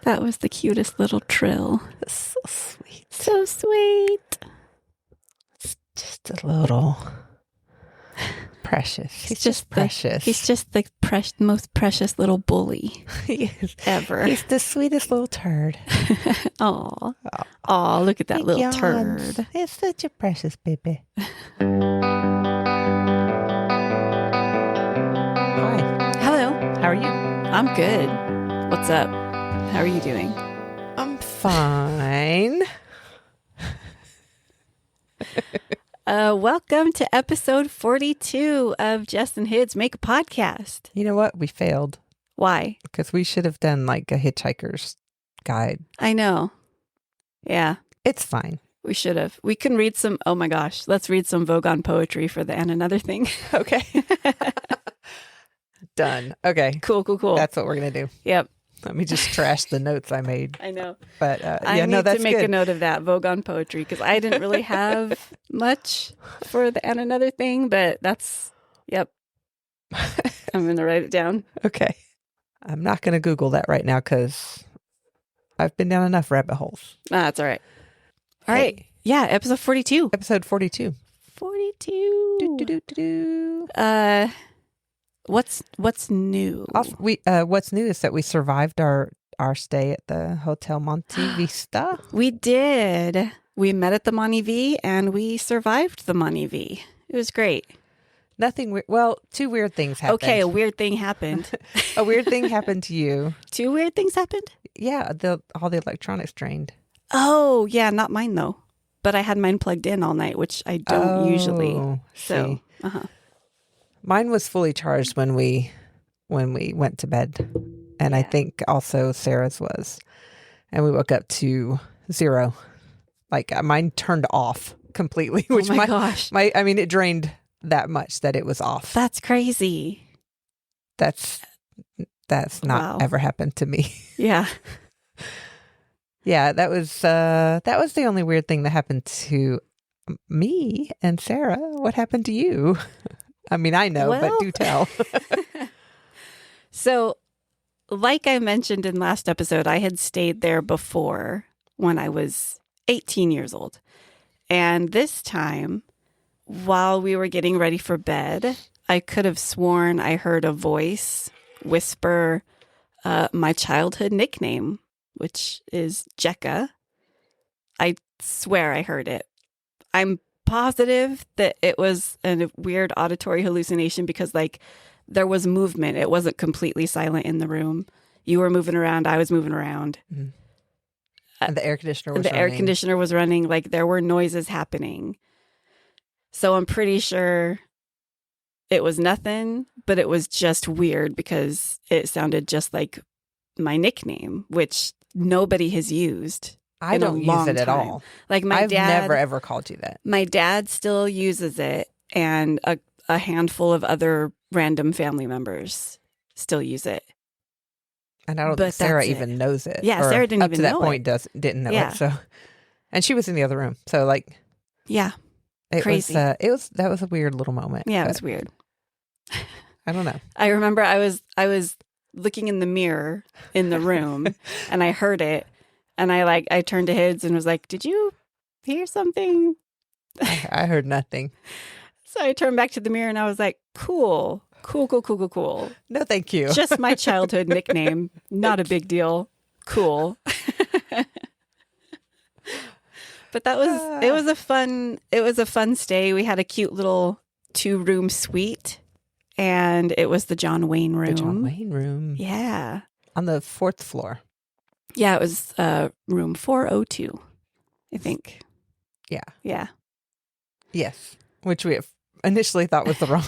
That was the cutest little trill. So sweet. So sweet. It's just a little precious. He's just precious. He's just the most precious little bully ever. He's the sweetest little turd. Aw. Aw, look at that little turd. It's such a precious baby. Hi. Hello. How are you? I'm good. What's up? How are you doing? I'm fine. Welcome to episode 42 of Jess and Hids Make a Podcast. You know what? We failed. Why? Because we should have done like a hitchhiker's guide. I know. Yeah. It's fine. We should have. We can read some, oh my gosh, let's read some Vogon poetry for the and another thing. Okay. Done. Okay. Cool. That's what we're going to do. Yep. Let me just trash the notes I made. I know. But I need that's to make good. a note of that, Vogon poetry, because I didn't really have much for the and another thing, but that's, yep. I'm going to write it down. Okay. I'm not going to Google that right now because I've been down enough rabbit holes. That's all right. All right. Yeah, episode 42. Episode 42. 42. What's new? What's new is that we survived our stay at the Hotel Monte Vista. We did. We met at the Monte V and we survived the Monte V. It was great. Nothing weird. Well, two weird things happened. Okay, a weird thing happened. A weird thing happened to you. Two weird things happened? Yeah, all the electronics drained. Oh, yeah, not mine though. But I had mine plugged in all night, which I don't usually. So, Mine was fully charged when we went to bed, and I think also Sarah's was, and we woke up to 0. Like mine turned off completely. Which oh my gosh! I mean, it drained that much that it was off. That's crazy. That's not ever happened to me. Yeah. Yeah, that was the only weird thing that happened to me and Sarah. What happened to you? I mean, I know, but do tell. So, like I mentioned in last episode, I had stayed there before when I was 18 years old. And this time, while we were getting ready for bed, I could have sworn I heard a voice whisper my childhood nickname, which is Jekka. I swear I heard it. I'm positive that it was a weird auditory hallucination because like there was movement. It wasn't completely silent in the room. You were moving around. I was moving around. Mm-hmm. And the air conditioner was running. Air conditioner was running. Like there were noises happening. So I'm pretty sure it was nothing, but it was just weird because it sounded just like my nickname, which nobody has used. I don't use it at all. Like I've never ever called you that. My dad still uses it, and a handful of other random family members still use it. And I don't think Sarah even knows it. Yeah, Sarah didn't even know it. Up to that point, didn't know it. So, and she was in the other room. So, like, yeah, crazy. That was a weird little moment. Yeah, it was weird. I don't know. I remember I was looking in the mirror in the room, and I heard it. And I turned to Hids and was like, "Did you hear something?" I heard nothing. So I turned back to the mirror and I was like, cool. No, thank you. Just my childhood nickname. Not a big deal. Cool. But it was a fun stay. We had a cute little 2-room suite, and it was the John Wayne room. The John Wayne room. Yeah. On the 4th floor. Yeah, it was room 402, I think. Yeah. Yeah. Yes. Which we initially thought was the wrong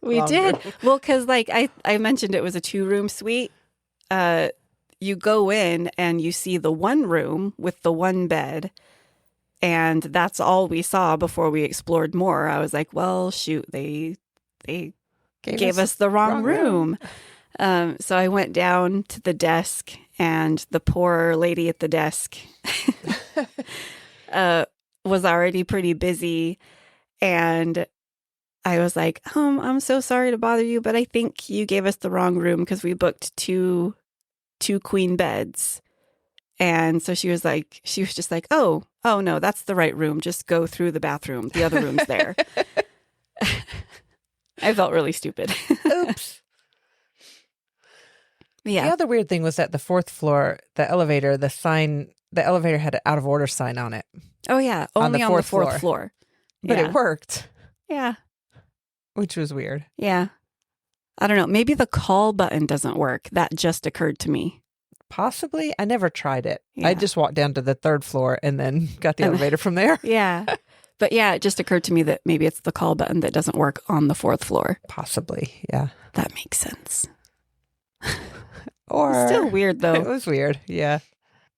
We did. Room. Well, because like I mentioned it was a 2-room suite. You go in and you see the one room with the one bed. And that's all we saw before we explored more. I was like, well, shoot, they gave us the wrong room. So I went down to the desk, and the poor lady at the desk was already pretty busy. And I was like, I'm so sorry to bother you, but I think you gave us the wrong room because we booked two queen beds. And so she was just like, oh no, that's the right room. Just go through the bathroom. The other room's there. I felt really stupid. Oops. Yeah. The other weird thing was that the fourth floor, the elevator had an out of order sign on it. Oh yeah. Only on the fourth floor. But Yeah. it worked. Yeah. Which was weird. Yeah. I don't know. Maybe the call button doesn't work. That just occurred to me. Possibly. I never tried it. Yeah. I just walked down to the third floor and then got the elevator from there. Yeah. But yeah, it just occurred to me that maybe it's the call button that doesn't work on the fourth floor. Possibly. Yeah. That makes sense. Or Still weird though. It was weird. Yeah.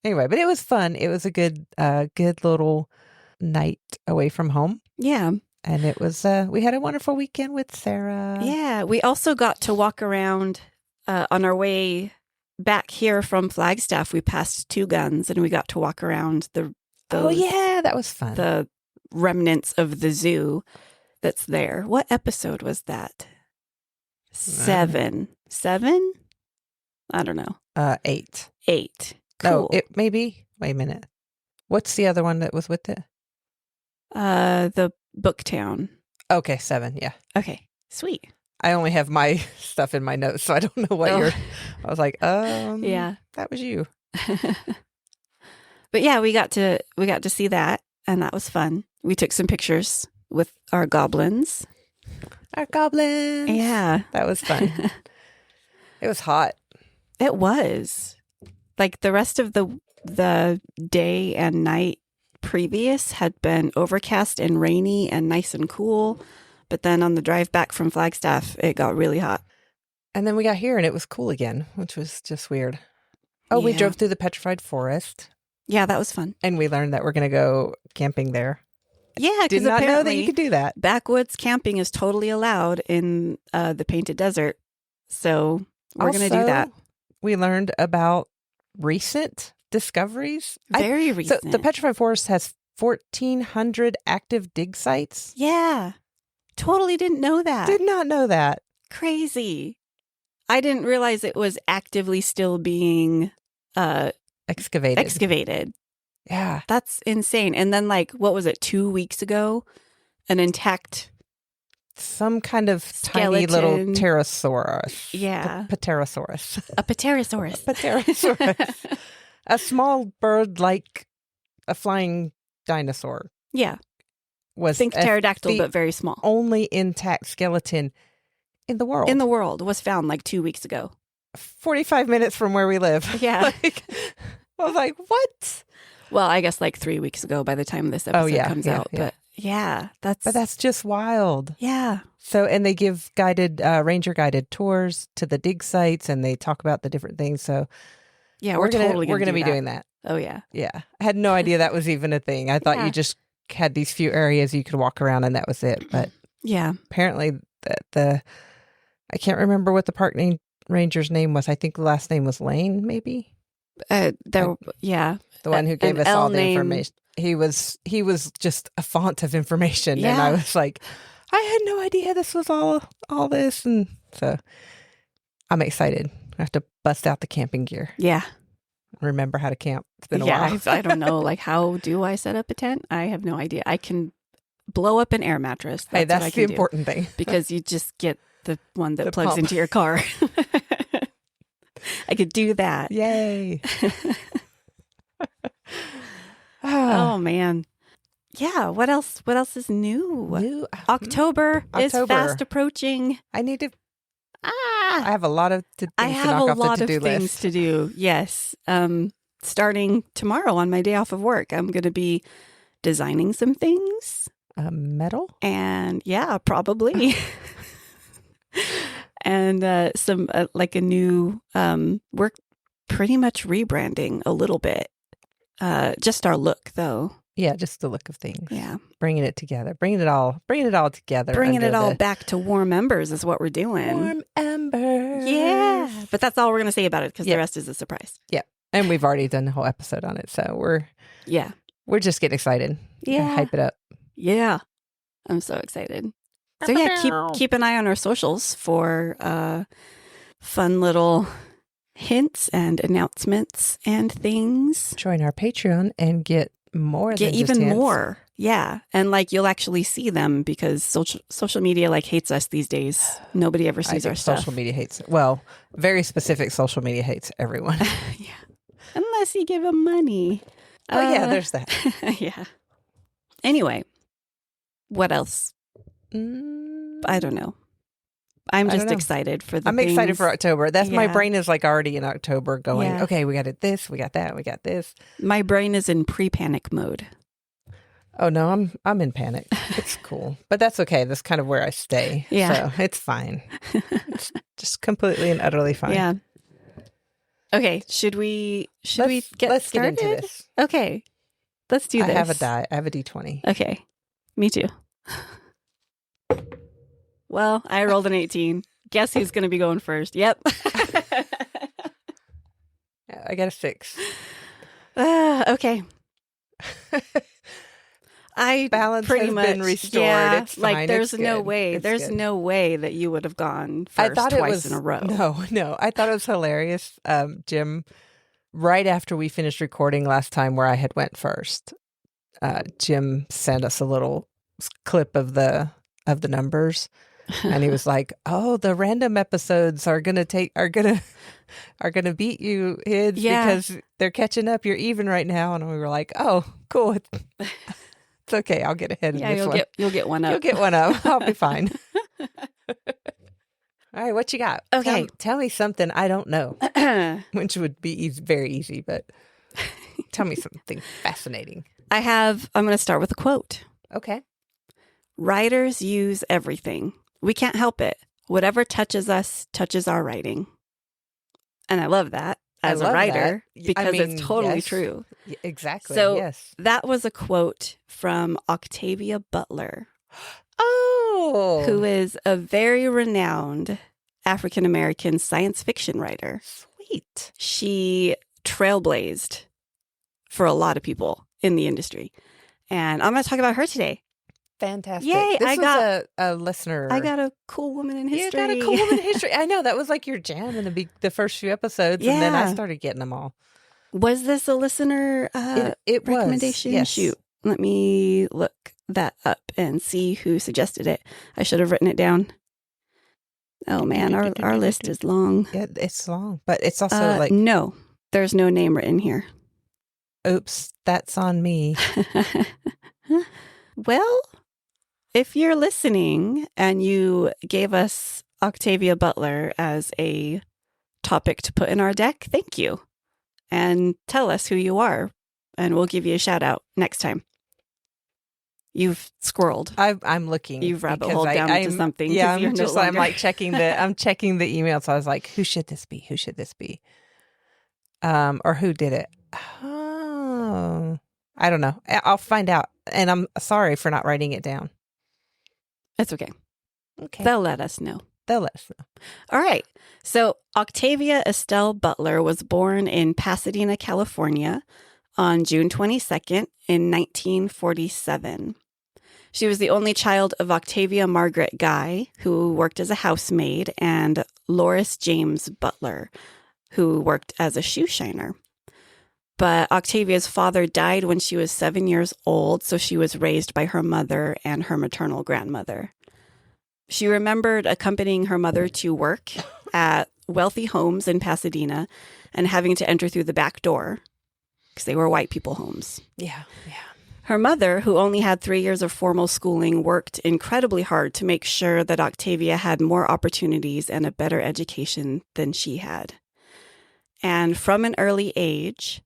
Anyway, but it was fun. It was a good little night away from home. Yeah. And it was, we had a wonderful weekend with Sarah. Yeah. We also got to walk around on our way back here from Flagstaff. We passed Two Guns and we got to walk around that was fun. the remnants of the zoo that's there. What episode was that? 7. 7? I don't know. 8. 8. No, Cool. it maybe. Wait a minute. What's the other one that was with it? The Booktown. Okay, 7. Yeah. Okay. Sweet. I only have my stuff in my notes, so I don't know what you're. I was like, yeah, that was you. But yeah, we got to see that, and that was fun. We took some pictures with our goblins. Our goblins. Yeah, that was fun. It was hot. It was. Like the rest of the day and night previous had been overcast and rainy and nice and cool. But then on the drive back from Flagstaff, it got really hot. And then we got here and it was cool again, which was just weird. Oh, we drove through the petrified forest. Yeah, that was fun. And we learned that we're going to go camping there. Yeah, did not know that you could do that. Backwoods camping is totally allowed in the Painted Desert. So we're going to do that. We learned about recent discoveries. Very recent. So the petrified forest has 1,400 active dig sites. Yeah. Totally didn't know that. Did not know that. Crazy. I didn't realize it was actively still being excavated. Yeah. That's insane. And then what was it, 2 weeks ago? An intact some kind of skeleton. Tiny little pterosaurus. Yeah. Pterosaurus. A pterosaurus. Pterosaurus. A small bird like a flying dinosaur. Yeah. Think pterodactyl, but very small. Only intact skeleton in the world. In the world was found 2 weeks ago. 45 minutes from where we live. Yeah. I was like, what? Well, I guess 3 weeks ago by the time this episode comes out. Yeah. But yeah, that's just wild. Yeah. So, and they give ranger guided tours to the dig sites and they talk about the different things. So yeah, we're going to be doing that. Oh yeah. Yeah. I had no idea that was even a thing. I thought you just had these few areas you could walk around and that was it. But yeah, apparently I can't remember what the park ranger's name was. I think the last name was Lane, maybe. The one who gave us all the information. He was just a font of information, and I was like, I had no idea this was all this, and so I'm excited. I have to bust out the camping gear. Yeah, remember how to camp. It's been a while. I don't know. How do I set up a tent? I have no idea. I can blow up an air mattress. That's the important thing, because you just get the one that plugs into your car. I could do that. Yay. Oh man. Yeah, what else is new? October is fast approaching. I have a lot of things I have to knock a off lot the of to-do things list. to do. Yes. Starting tomorrow on my day off of work, I'm going to be designing some things. Metal? And yeah, probably. And some a new we're pretty much rebranding a little bit. Just our look though. Yeah, just the look of things. Yeah. Bringing it together. Bringing it all together. Bringing it all back to Warm Embers is what we're doing. Warm Embers. Yeah. But that's all we're going to say about it because the rest is a surprise. Yeah. And we've already done a whole episode on it. So we're just getting excited. Yeah. Hype it up. Yeah. I'm so excited. So yeah, keep an eye on our socials for fun little hints and announcements and things. Join our Patreon and get more Get than just even hints. more. Yeah. And like you'll actually see them because social media like hates us these days. Nobody ever I sees our think stuff. social media hates. Well, very specific social media hates everyone. Yeah. Unless you give them money. Oh, yeah, there's that. Yeah. Anyway, what else? I don't know. I'm I don't just know. excited for the I'm excited things. for October. That's my Yeah. brain is like already in October going, Yeah. okay, we got this, we got that, we got this. My brain is in pre-panic mode. Oh no, I'm in panic. It's cool. But that's okay. That's kind of where I stay. Yeah. So it's fine. It's just completely and utterly fine. Yeah. Okay. Should we get let's started? get into this. Okay. Let's do this. I have a die. I have a D20. Okay. Me too. Well, I rolled an 18. Guess who's going to be going first? Yep. I got a 6. Okay. I Balance pretty has much been restored. Yeah, It's fine. like there's It's no good. way. It's There's good. no way that you would have gone I first thought twice it was in a row. No. I thought it was hilarious. Jim, right after we finished recording last time, where I had went first, Jim sent us a little clip of the numbers, and he was like, "Oh, the random episodes are gonna beat you, kids, because they're catching up. You're even right now." And we were like, "Oh, cool." It's okay. I'll get ahead of this one. You'll get one up. You'll get one up. I'll be fine. All right, what you got? Okay. Tell me something I don't know, which would be very easy, but tell me something fascinating. I'm going to start with a quote. Okay. Writers use everything. We can't help it. Whatever touches us touches our writing. And I love that as a writer because it's totally yes. true. Exactly. So yes. that was a quote from Octavia Butler. Oh. Who is a very renowned African-American science fiction writer. Sweet. She trailblazed for a lot of people in the industry. And I'm going to talk about her today. Fantastic. Yay, This was a listener. I got a cool woman in history. You got a cool woman in history. I know. That was like your jam in the first few episodes. Yeah. And then I started getting them all. Was this a listener it recommendation? Was, yes. Shoot. Let me look that up and see who suggested it. I should have written it down. Oh, man. Our list is long. Yeah, it's long. But it's also No, there's no name written here. Oops, that's on me. Well, if you're listening and you gave us Octavia Butler as a topic to put in our deck, thank you. And tell us who you are, and we'll give you a shout out next time. You've squirreled. I'm looking. You've rabbit holed down into something. Yeah, I'm like checking the email. So I was like, who should this be? Who should this be? Or who did it? Oh, I don't know. I'll find out. And I'm sorry for not writing it down. It's okay. Okay. They'll let us know. All right. So Octavia Estelle Butler was born in Pasadena, California on June 22nd in 1947. She was the only child of Octavia Margaret Guy, who worked as a housemaid, and Loris James Butler, who worked as a shoe shiner. But Octavia's father died when she was 7 years old, so she was raised by her mother and her maternal grandmother. She remembered accompanying her mother to work at wealthy homes in Pasadena and having to enter through the back door because they were white people homes. Yeah. Her mother, who only had 3 years of formal schooling, worked incredibly hard to make sure that Octavia had more opportunities and a better education than she had. And from an early age,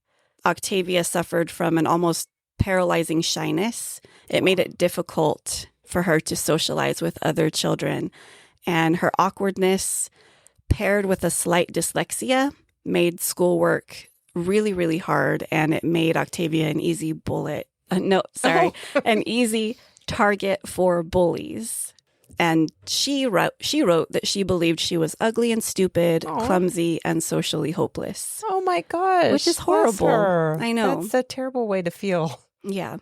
Octavia suffered from an almost paralyzing shyness. It made it difficult for her to socialize with other children. And her awkwardness, paired with a slight dyslexia, made schoolwork really, really hard. And it made Octavia an easy an easy target for bullies. And she wrote that she believed she was ugly and stupid, clumsy, and socially hopeless. Oh my gosh. Which is horrible. I know. That's a terrible way to feel. Yeah.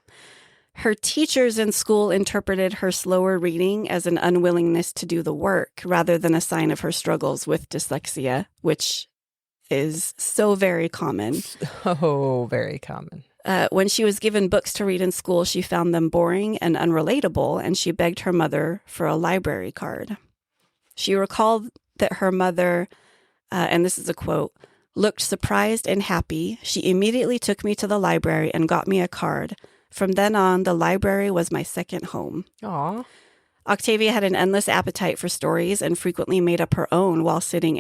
Her teachers in school interpreted her slower reading as an unwillingness to do the work rather than a sign of her struggles with dyslexia, which is so very common. Oh, very common. When she was given books to read in school, she found them boring and unrelatable, and she begged her mother for a library card. She recalled that her mother, and this is a quote, looked surprised and happy. She immediately took me to the library and got me a card. From then on, the library was my second home. Aw. Octavia had an endless appetite for stories and frequently made up her own while sitting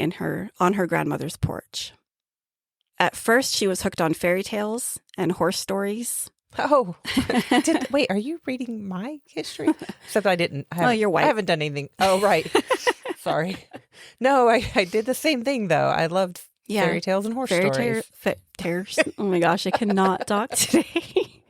on her grandmother's porch. At first, she was hooked on fairy tales and horse stories. Oh, wait, are you reading my history? Except I didn't. You're white. I haven't done anything. Oh, right. Sorry. No, I did the same thing, though. I loved fairy tales and horse stories. Oh my gosh, I cannot talk today.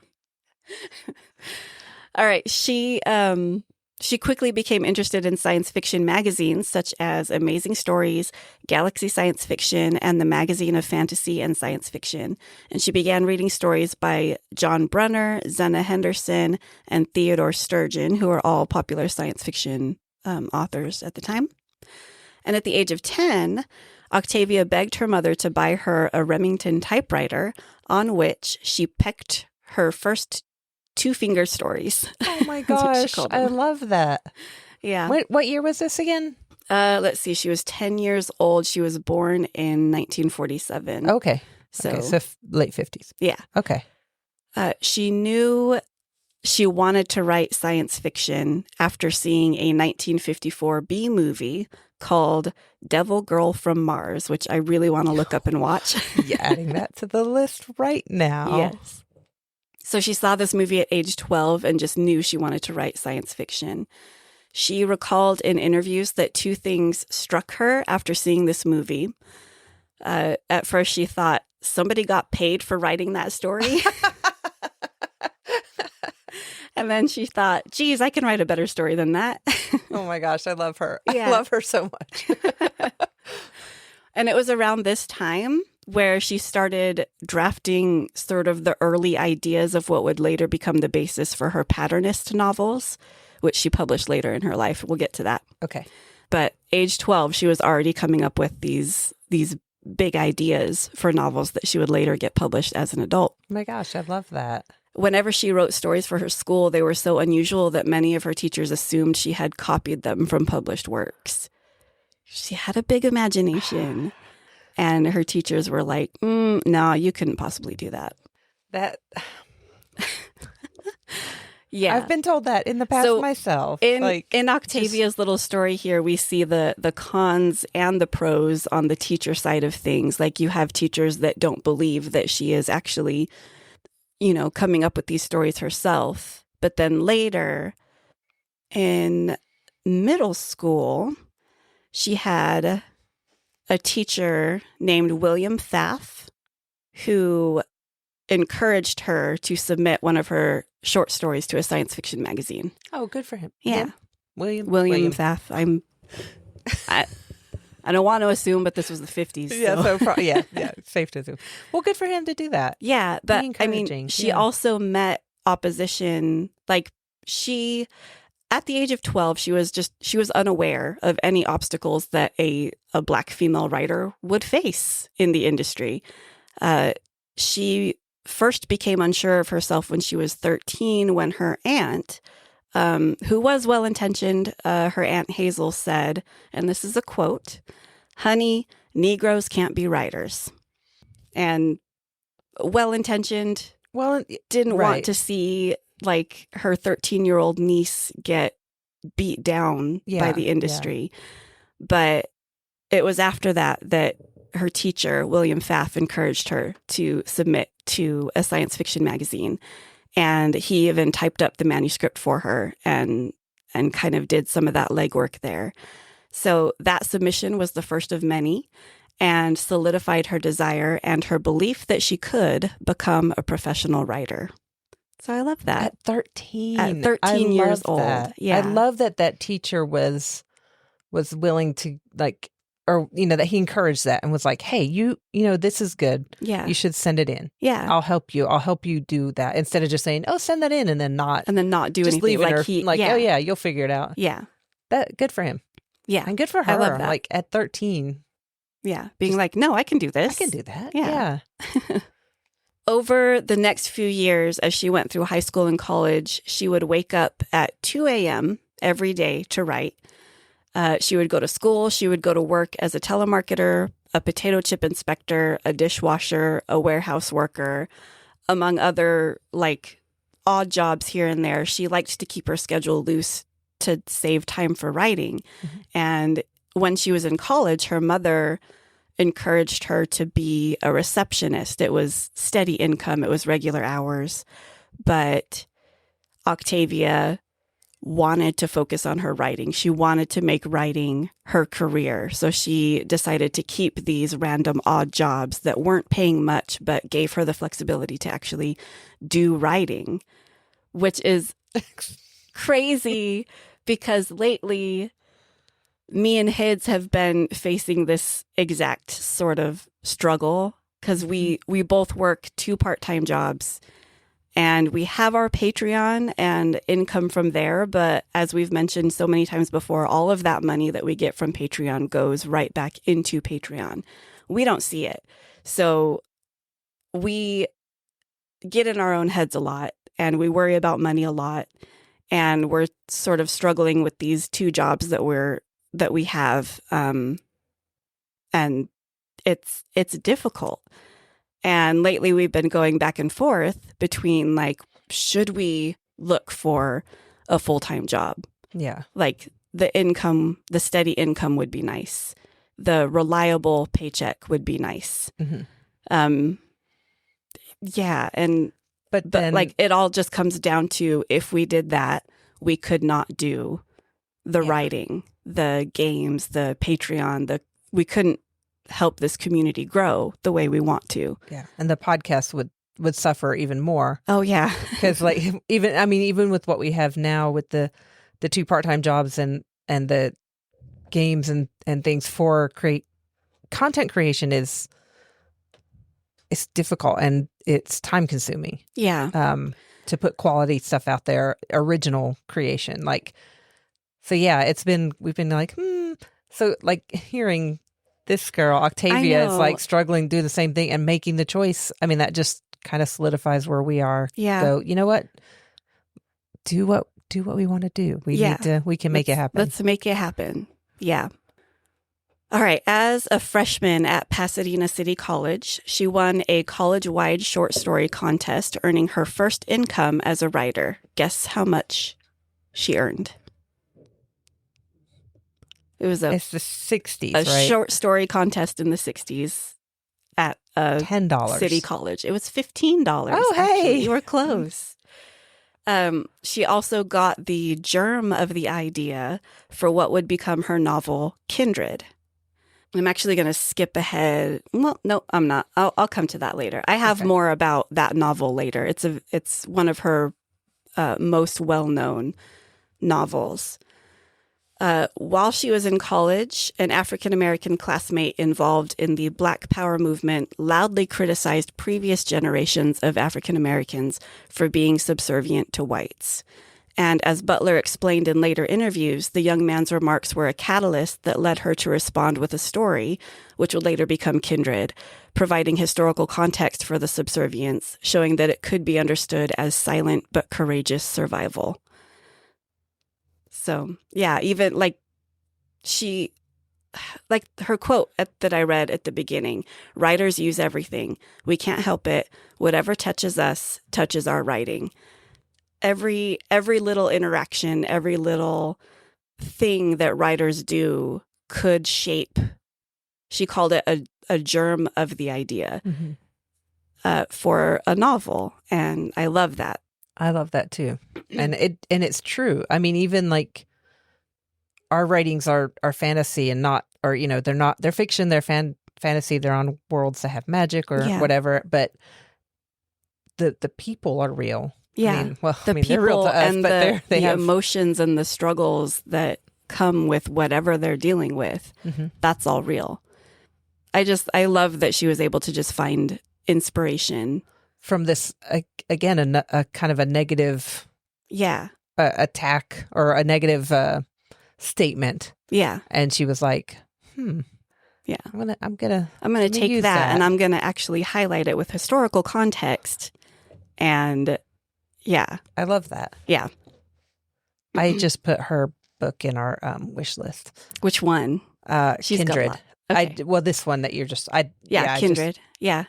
All right. She quickly became interested in science fiction magazines such as Amazing Stories, Galaxy Science Fiction, and the Magazine of Fantasy and Science Fiction. And she began reading stories by John Brunner, Zena Henderson, and Theodore Sturgeon, who are all popular science fiction authors at the time. And at the age of 10, Octavia begged her mother to buy her a Remington typewriter, on which she pecked her first two-finger stories. Oh my gosh, I love that. Yeah. What year was this again? Let's see. She was 10 years old. She was born in 1947. Okay. So late 50s. Yeah. Okay. She knew she wanted to write science fiction after seeing a 1954 B movie called Devil Girl from Mars, which I really want to look up and watch. Yeah, adding that to the list right now. Yes. So she saw this movie at age 12 and just knew she wanted to write science fiction. She recalled in interviews that two things struck her after seeing this movie. At first, she thought somebody got paid for writing that story. And then she thought, geez, I can write a better story than that. Oh my gosh, I love her. Yeah. I love her so much. And it was around this time where she started drafting sort of the early ideas of what would later become the basis for her patternist novels, which she published later in her life. We'll get to that. Okay. But age 12, she was already coming up with these big ideas for novels that she would later get published as an adult. Oh my gosh, I love that. Whenever she wrote stories for her school, they were so unusual that many of her teachers assumed she had copied them from published works. She had a big imagination. And her teachers were like, no, you couldn't possibly do that. Yeah. I've been told that in the past myself. In Octavia's little story here, we see the cons and the pros on the teacher side of things. Like you have teachers that don't believe that she is actually, coming up with these stories herself. But then later in middle school, she had a teacher named William Pfaff who encouraged her to submit one of her short stories to a science fiction magazine. Oh, good for him. Yeah. William Pfaff. I don't want to assume, but this was the 50s. So. Yeah, safe to assume. Well, good for him to do that. Yeah, but I mean, she also met opposition. Like she, at the age of 12, she was unaware of any obstacles that a Black female writer would face in the industry. She first became unsure of herself when she was 13, when her aunt, who was well-intentioned, her Aunt Hazel said, and this is a quote, "Honey, Negroes can't be writers." And well-intentioned, didn't want to see like her 13-year-old niece get beat down by the industry. Yeah. But it was after that her teacher, William Pfaff, encouraged her to submit to a science fiction magazine. And he even typed up the manuscript for her and kind of did some of that legwork there. So that submission was the first of many and solidified her desire and her belief that she could become a professional writer. So I love that. At 13. At 13 years old. That. Yeah. I love that teacher was willing to that he encouraged that and was like, hey, you this is good. Yeah. You should send it in. Yeah. I'll help you do that. Instead of just saying, oh, send that in and then not do just anything. Oh yeah, you'll figure it out. Yeah. That good for him. Yeah. And good for her. I love that. Like at 13. Yeah. Being like, no, I can do this. I can do that. Yeah. Yeah. Over the next few years, as she went through high school and college, she would wake up at 2 a.m. every day to write. She would go to school. She would go to work as a telemarketer, a potato chip inspector, a dishwasher, a warehouse worker, among other like odd jobs here and there. She liked to keep her schedule loose to save time for writing. Mm-hmm. And when she was in college, her mother encouraged her to be a receptionist. It was steady income. It was regular hours. But Octavia wanted to focus on her writing. She wanted to make writing her career. So she decided to keep these random odd jobs that weren't paying much, but gave her the flexibility to actually do writing, which is crazy because lately me and Hids have been facing this exact sort of struggle because we both work 2 part-time jobs. And we have our Patreon and income from there. But as we've mentioned so many times before, all of that money that we get from Patreon goes right back into Patreon. We don't see it. So we get in our own heads a lot and we worry about money a lot. And we're sort of struggling with these 2 jobs that we have. And it's difficult. And lately we've been going back and forth between like, should we look for a full-time job? Yeah. Like the steady income would be nice. The reliable paycheck would be nice. Mm-hmm. Yeah. And, but then, like it all just comes down to if we did that, we could not do the writing, the games, the Patreon, we couldn't help this community grow the way we want to. Yeah. And the podcast would suffer even more. Oh yeah. Because like even with what we have now with the 2 part-time jobs and the games and things for content creation it's difficult and it's time consuming. Yeah. To put quality stuff out there, original creation. Like, so yeah, we've been like, so like hearing this girl, Octavia, is like struggling to do the same thing and making the choice. I mean, that just kind of solidifies where we are. Yeah. So, you know what? Do what we want to do. We can make it happen. Let's make it happen. Yeah. All right. As a freshman at Pasadena City College, she won a college-wide short story contest, earning her first income as a writer. Guess how much she earned? It's the 60s, right? Short story contest in the 60s at $10 City College. It was $15. Oh, hey. Actually. You were close. She also got the germ of the idea for what would become her novel, Kindred. I'm actually going to skip ahead. Well, no, I'm not. I'll come to that later. I have more about that novel later. It's one of her most well-known novels. While she was in college, an African-American classmate involved in the Black Power movement loudly criticized previous generations of African-Americans for being subservient to whites. And as Butler explained in later interviews, the young man's remarks were a catalyst that led her to respond with a story, which would later become Kindred, providing historical context for the subservience, showing that it could be understood as silent but courageous survival. So, yeah, even like her quote that I read at the beginning, writers use everything. We can't help it. Whatever touches us touches our writing. Every little interaction, every little thing that writers do could shape. She called it a germ of the idea for a novel. And I love that. I love that too. And it's true. I mean, even like our writings are fantasy and not, or, you know, they're fiction, they're fantasy, they're on worlds that have magic or whatever, but the people are real. Yeah. I mean, people they're real to us, and but they have emotions and the struggles that come with whatever they're dealing with. Mm-hmm. That's all real. I love that she was able to just find inspiration from this, again, a kind of a negative attack or a negative statement. Yeah. And she was like, Yeah. I'm gonna take use that and I'm going to actually highlight it with historical context. And yeah. I love that. Yeah. I just put her book in our wish list. Which one? She's Kindred. got a lot. Okay. Well, this one that you're just Kindred. Yeah.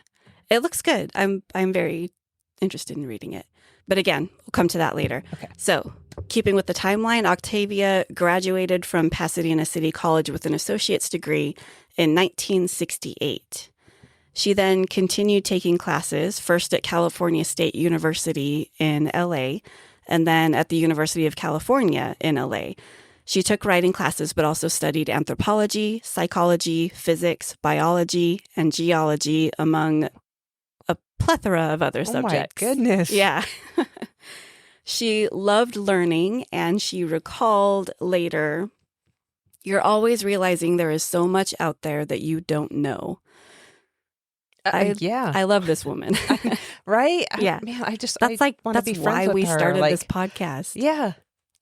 It looks good. I'm very interested in reading it. But again, we'll come to that later. Okay. So, keeping with the timeline, Octavia graduated from Pasadena City College with an associate's degree in 1968. She then continued taking classes, first at California State University in LA, and then at the University of California in LA. She took writing classes, but also studied anthropology, psychology, physics, biology, and geology, among a plethora of other subjects. Oh my goodness. Yeah. She loved learning, and she recalled later, "You're always realizing there is so much out there that you don't know." I love this woman. Right? Yeah. That's why we started this podcast. Yeah.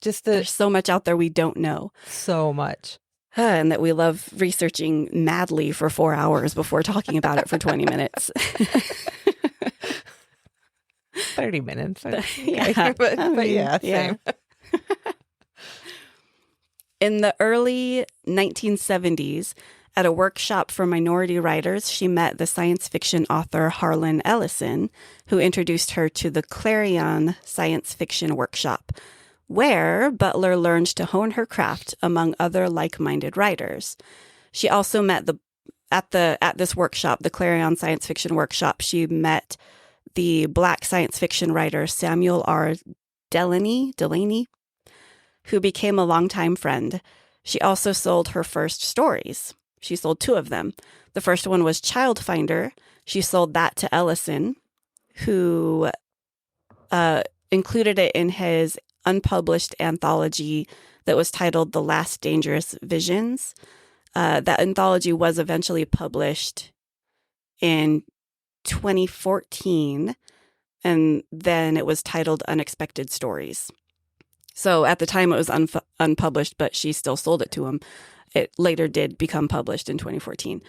There's so much out there we don't know. So much. And that we love researching madly for 4 hours before talking about it for 20 minutes. 30 minutes. Yeah. But yeah, same. In the early 1970s, at a workshop for minority writers, she met the science fiction author Harlan Ellison, who introduced her to the Clarion Science Fiction Workshop, where Butler learned to hone her craft among other like-minded writers. She also met at this workshop, the Clarion Science Fiction Workshop, she met the Black science fiction writer Samuel R. Delaney, who became a longtime friend. She also sold her first stories. She sold 2 of them. The first one was Childfinder. She sold that to Ellison, who included it in his unpublished anthology that was titled The Last Dangerous Visions. That anthology was eventually published in 2014, and then it was titled Unexpected Stories. So at the time it was unpublished, but she still sold it to him. It later did become published in 2014.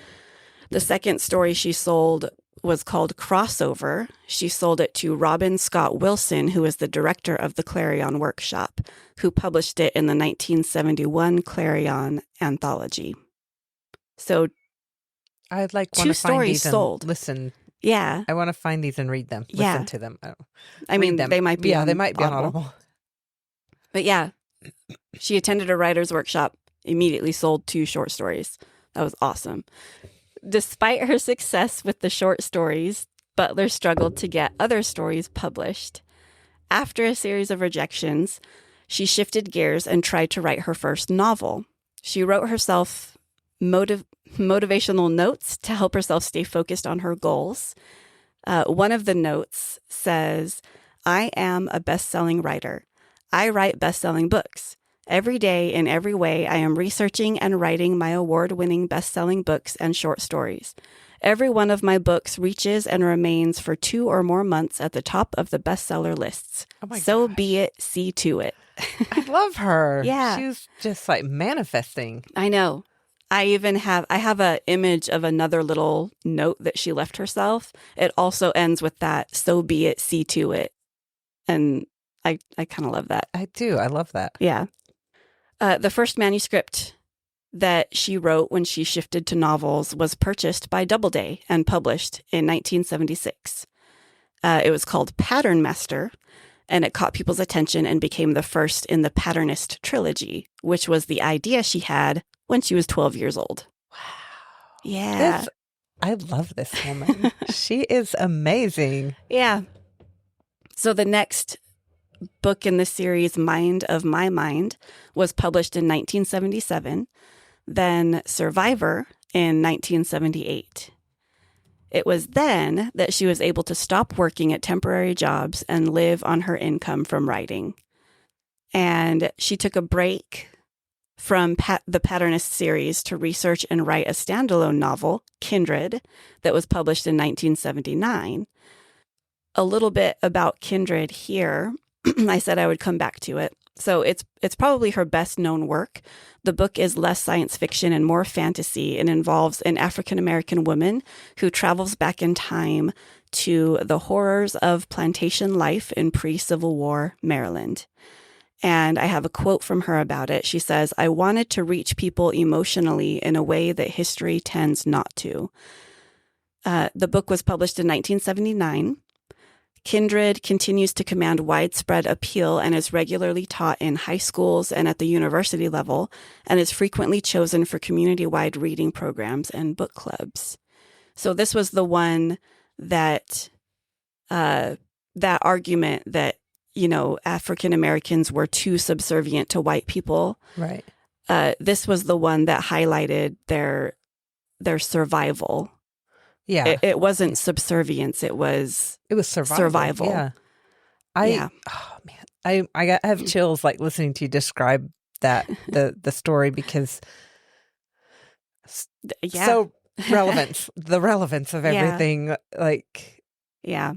The second story she sold was called Crossover. She sold it to Robin Scott Wilson, who is the director of the Clarion Workshop, who published it in the 1971 Clarion Anthology. So I'd like 2 stories sold. Listen. Yeah. I want to find these and read them. Yeah. Listen to them. I mean, they might be on they might be on Audible. Audible. But yeah, she attended a writer's workshop, immediately sold 2 short stories. That was awesome. Despite her success with the short stories, Butler struggled to get other stories published. After a series of rejections, she shifted gears and tried to write her first novel. She wrote herself motivational notes to help herself stay focused on her goals. One of the notes says, "I am a best-selling writer. I write best-selling books. Every day, in every way, I am researching and writing my award-winning best-selling books and short stories. Every one of my books reaches and remains for 2 or more months at the top of the bestseller lists. So be it, see to it." I love her. Yeah. She's just like manifesting. I know. I have an image of another little note that she left herself. It also ends with that, "So be it, see to it." And I kind of love that. I do. I love that. Yeah. The first manuscript that she wrote when she shifted to novels was purchased by Doubleday and published in 1976. It was called Pattern Master, and it caught people's attention and became the first in the Patternist trilogy, which was the idea she had when she was 12 years old. Wow. Yeah. I love this woman. She is amazing. Yeah. So the next book in the series, Mind of My Mind, was published in 1977, then Survivor in 1978. It was then that she was able to stop working at temporary jobs and live on her income from writing. And she took a break from the Patternist series to research and write a standalone novel, Kindred, that was published in 1979. A little bit about Kindred here. I said I would come back to it. So it's probably her best known work. The book is less science fiction and more fantasy, and involves an African American woman who travels back in time to the horrors of plantation life in pre-Civil War Maryland. And I have a quote from her about it. She says, "I wanted to reach people emotionally in a way that history tends not to." The book was published in 1979. Kindred continues to command widespread appeal and is regularly taught in high schools and at the university level, and is frequently chosen for community-wide reading programs and book clubs. So this was the one that that argument that, you know, African Americans were too subservient to white people. Right. This was the one that highlighted their survival. Yeah. It wasn't subservience. It was survival. Yeah. Oh man, I have chills like listening to you describe that the story, because so the relevance of everything. Like, yeah,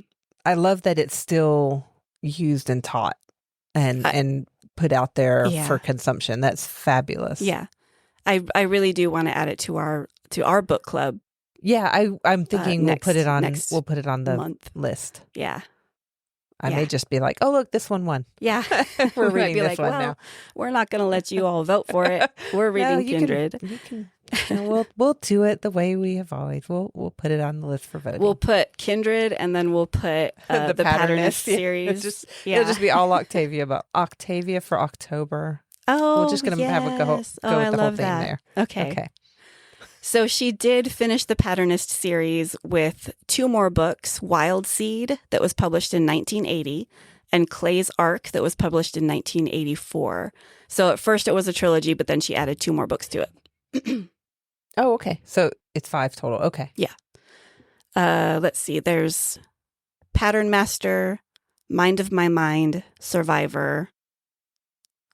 I love that it's still used and taught and put out there for consumption. That's fabulous. Yeah, I really do want to add it to our book club. Yeah, I'm thinking we'll put it on the month list. Yeah. I may just be like, oh, look, this one won. Yeah. We're reading this one now. We're not going to let you all vote for it. We're reading Kindred. We'll do it the way we have always. We'll put it on the list for voting. We'll put Kindred, and then we'll put the Patternist series. It'll just be all Octavia, but Octavia for October. Oh, we're just going to have a go with the whole thing there. Okay. So she did finish the Patternist series with 2 more books, Wild Seed, that was published in 1980, and Clay's Ark, that was published in 1984. So at first it was a trilogy, but then she added 2 more books to it. Oh, okay. So it's 5 total. Okay. Yeah. Let's see. There's Pattern Master, Mind of My Mind, Survivor,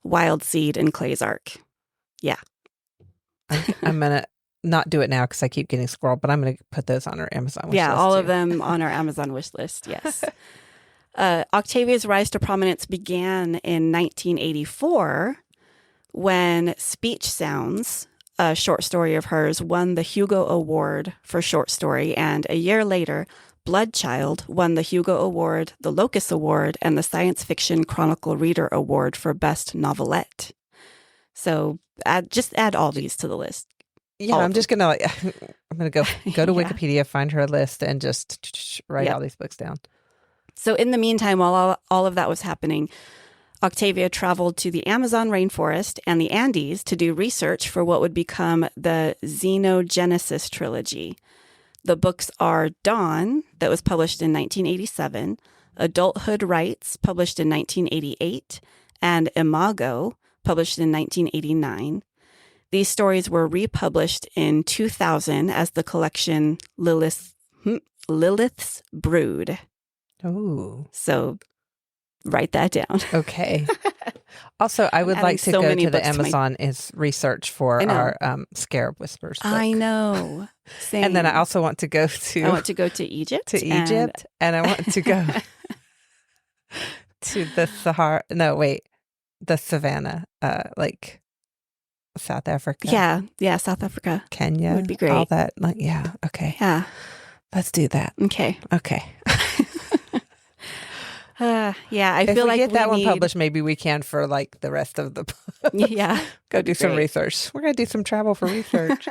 Wild Seed, and Clay's Ark. Yeah. I'm going to not do it now because I keep getting scrolled, but I'm going to put those on our Amazon wish list. Yeah, all of them on our Amazon wish list. Yes. Octavia's rise to prominence began in 1984 when Speech Sounds, a short story of hers, won the Hugo Award for short story. And a year later, Bloodchild won the Hugo Award, the Locus Award, and the Science Fiction Chronicle Reader Award for Best Novelette. So add all these to the list. Yeah, I'm just gonna I'm gonna go to Wikipedia, find her list, and just write all these books down. So in the meantime, while all of that was happening, Octavia traveled to the Amazon rainforest and the Andes to do research for what would become the Xenogenesis trilogy. The books are Dawn, that was published in 1987, Adulthood Rights, published in 1988, and Imago, published in 1989. These stories were republished in 2000 as the collection Lilith's Brood. Oh. So write that down. Okay. Also, I would like to go to the Amazon is research for our Scarab Whispers book. I know. Same. And then I also want to go to... I want to go to Egypt. And I want to go to the Sahara... No, wait. The Savannah, like... South Africa. Yeah, South Africa. Kenya. Would be great. All that. Like, yeah, okay. Yeah. Let's do that. Okay. Yeah, I feel like if we get that one published, maybe we can for like the rest of the book. Yeah. Go do some research. We're going to do some travel for research.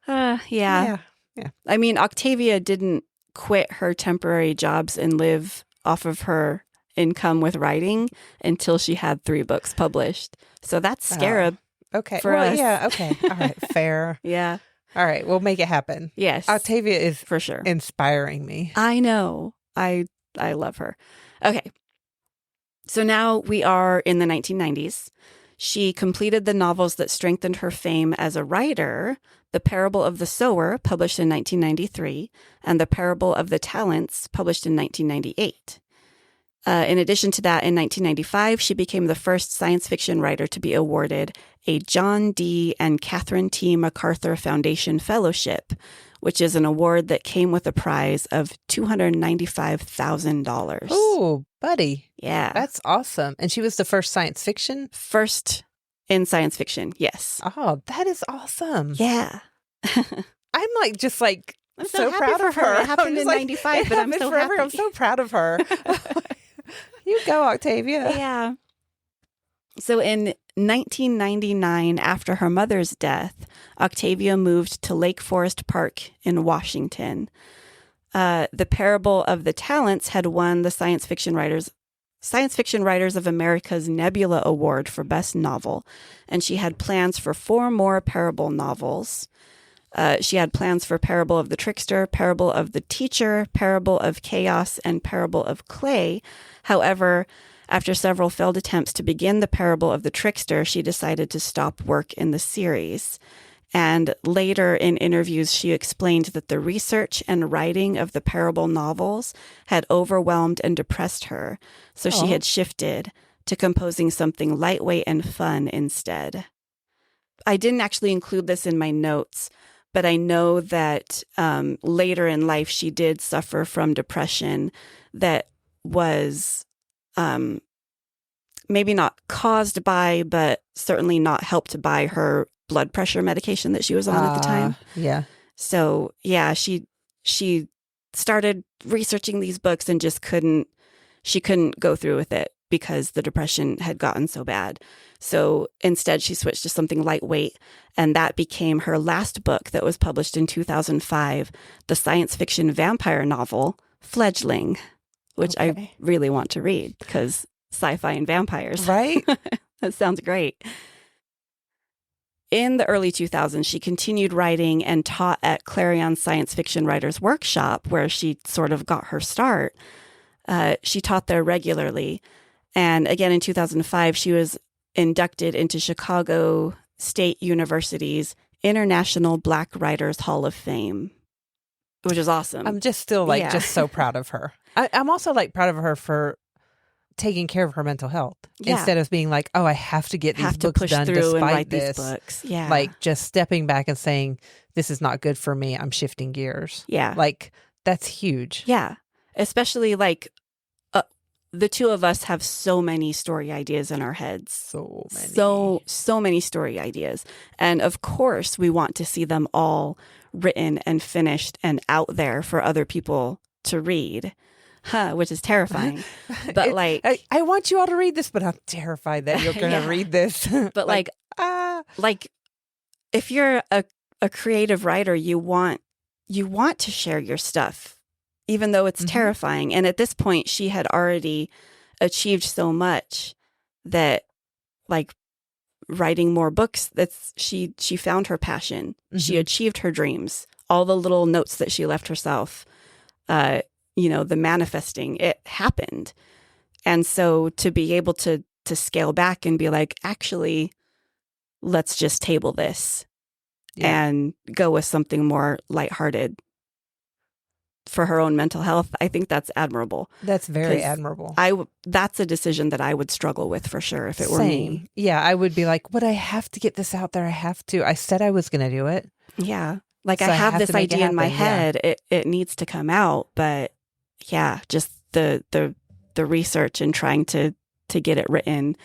Yeah. I mean, Octavia didn't quit her temporary jobs and live off of her income with writing until she had 3 books published. So that's Scarab. Okay. For us. Yeah. Okay. All right. Fair. Yeah. All right. We'll make it happen. Yes. Octavia is for sure inspiring me. I know. I love her. Okay. So now we are in the 1990s. She completed the novels that strengthened her fame as a writer, The Parable of the Sower, published in 1993, and The Parable of the Talents, published in 1998. In addition to that, in 1995, she became the first science fiction writer to be awarded a John D. and Catherine T. MacArthur Foundation Fellowship, which is an award that came with a prize of $295,000. Oh, buddy. Yeah. That's awesome. And she was the first science fiction? First in science fiction, yes. Oh, that is awesome. Yeah. I'm like, just like, I'm so happy proud for of her. her. It happened in 95, but I'm so forever. happy. I'm so proud of her. You go, Octavia. Yeah. So in 1999, after her mother's death, Octavia moved to Lake Forest Park in Washington. The Parable of the Talents had won the Science Fiction Writers of America's Nebula Award for Best Novel, and she had plans for 4 more Parable novels. She had plans for Parable of the Trickster, Parable of the Teacher, Parable of Chaos, and Parable of Clay. However, after several failed attempts to begin the Parable of the Trickster, she decided to stop work in the series. And later in interviews, she explained that the research and writing of the Parable novels had overwhelmed and depressed her. So she had shifted to composing something lightweight and fun instead. I didn't actually include this in my notes, but I know that later in life, she did suffer from depression that was maybe not caused by, but certainly not helped by her blood pressure medication that she was on at the time. Yeah. So yeah, she started researching these books and just couldn't go through with it because the depression had gotten so bad. So instead she switched to something lightweight, and that became her last book that was published in 2005, the science fiction vampire novel Fledgling, which I really want to read because sci-fi and vampires. Right? That sounds great. In the early 2000s, she continued writing and taught at Clarion's Science Fiction Writers Workshop, where she sort of got her start. She taught there regularly. And again, in 2005, she was inducted into Chicago State University's International Black Writers Hall of Fame, which is awesome. I'm just still just so proud of her. I'm also proud of her for taking care of her mental health instead of being like, oh, I have to get these books done despite this. These books. Yeah. Like just stepping back and saying, this is not good for me. I'm shifting gears. Yeah. Like that's huge. Yeah. Especially the two of us have so many story ideas in our heads. So many. So many story ideas. And of course, we want to see them all written and finished and out there for other people to read. Which is terrifying. But I want you all to read this, but I'm terrified that you're going to read this. But if you're a creative writer, you want to share your stuff, even though it's terrifying. And at this point, she had already achieved so much that writing more books, she found her passion. She achieved her dreams. All the little notes that she left herself, the manifesting, it happened. And so to be able to scale back and be like, actually, let's just table this and go with something more lighthearted for her own mental health, I think that's admirable. That's very admirable. That's a decision that I would struggle with for sure if it were me. Yeah, I would be like, would I have to get this out there? I have to. I said I was going to do it. Yeah. I have this idea in my head. Yeah. It needs to come out, but yeah, just the research and trying to get it written.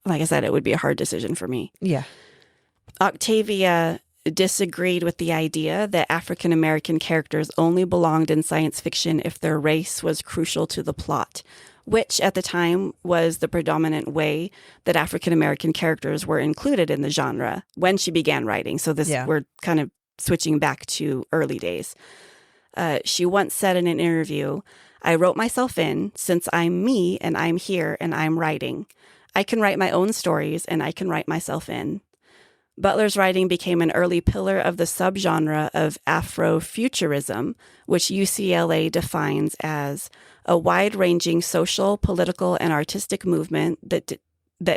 Like I said, it would be a hard decision for me. Yeah. Octavia disagreed with the idea that African American characters only belonged in science fiction if their race was crucial to the plot, which at the time was the predominant way that African American characters were included in the genre when she began writing. So we're kind of switching back to early days. She once said in an interview, "I wrote myself in since I'm me and I'm here and I'm writing. I can write my own stories and I can write myself in." Butler's writing became an early pillar of the subgenre of Afrofuturism, which UCLA defines as a wide-ranging social, political, and artistic movement that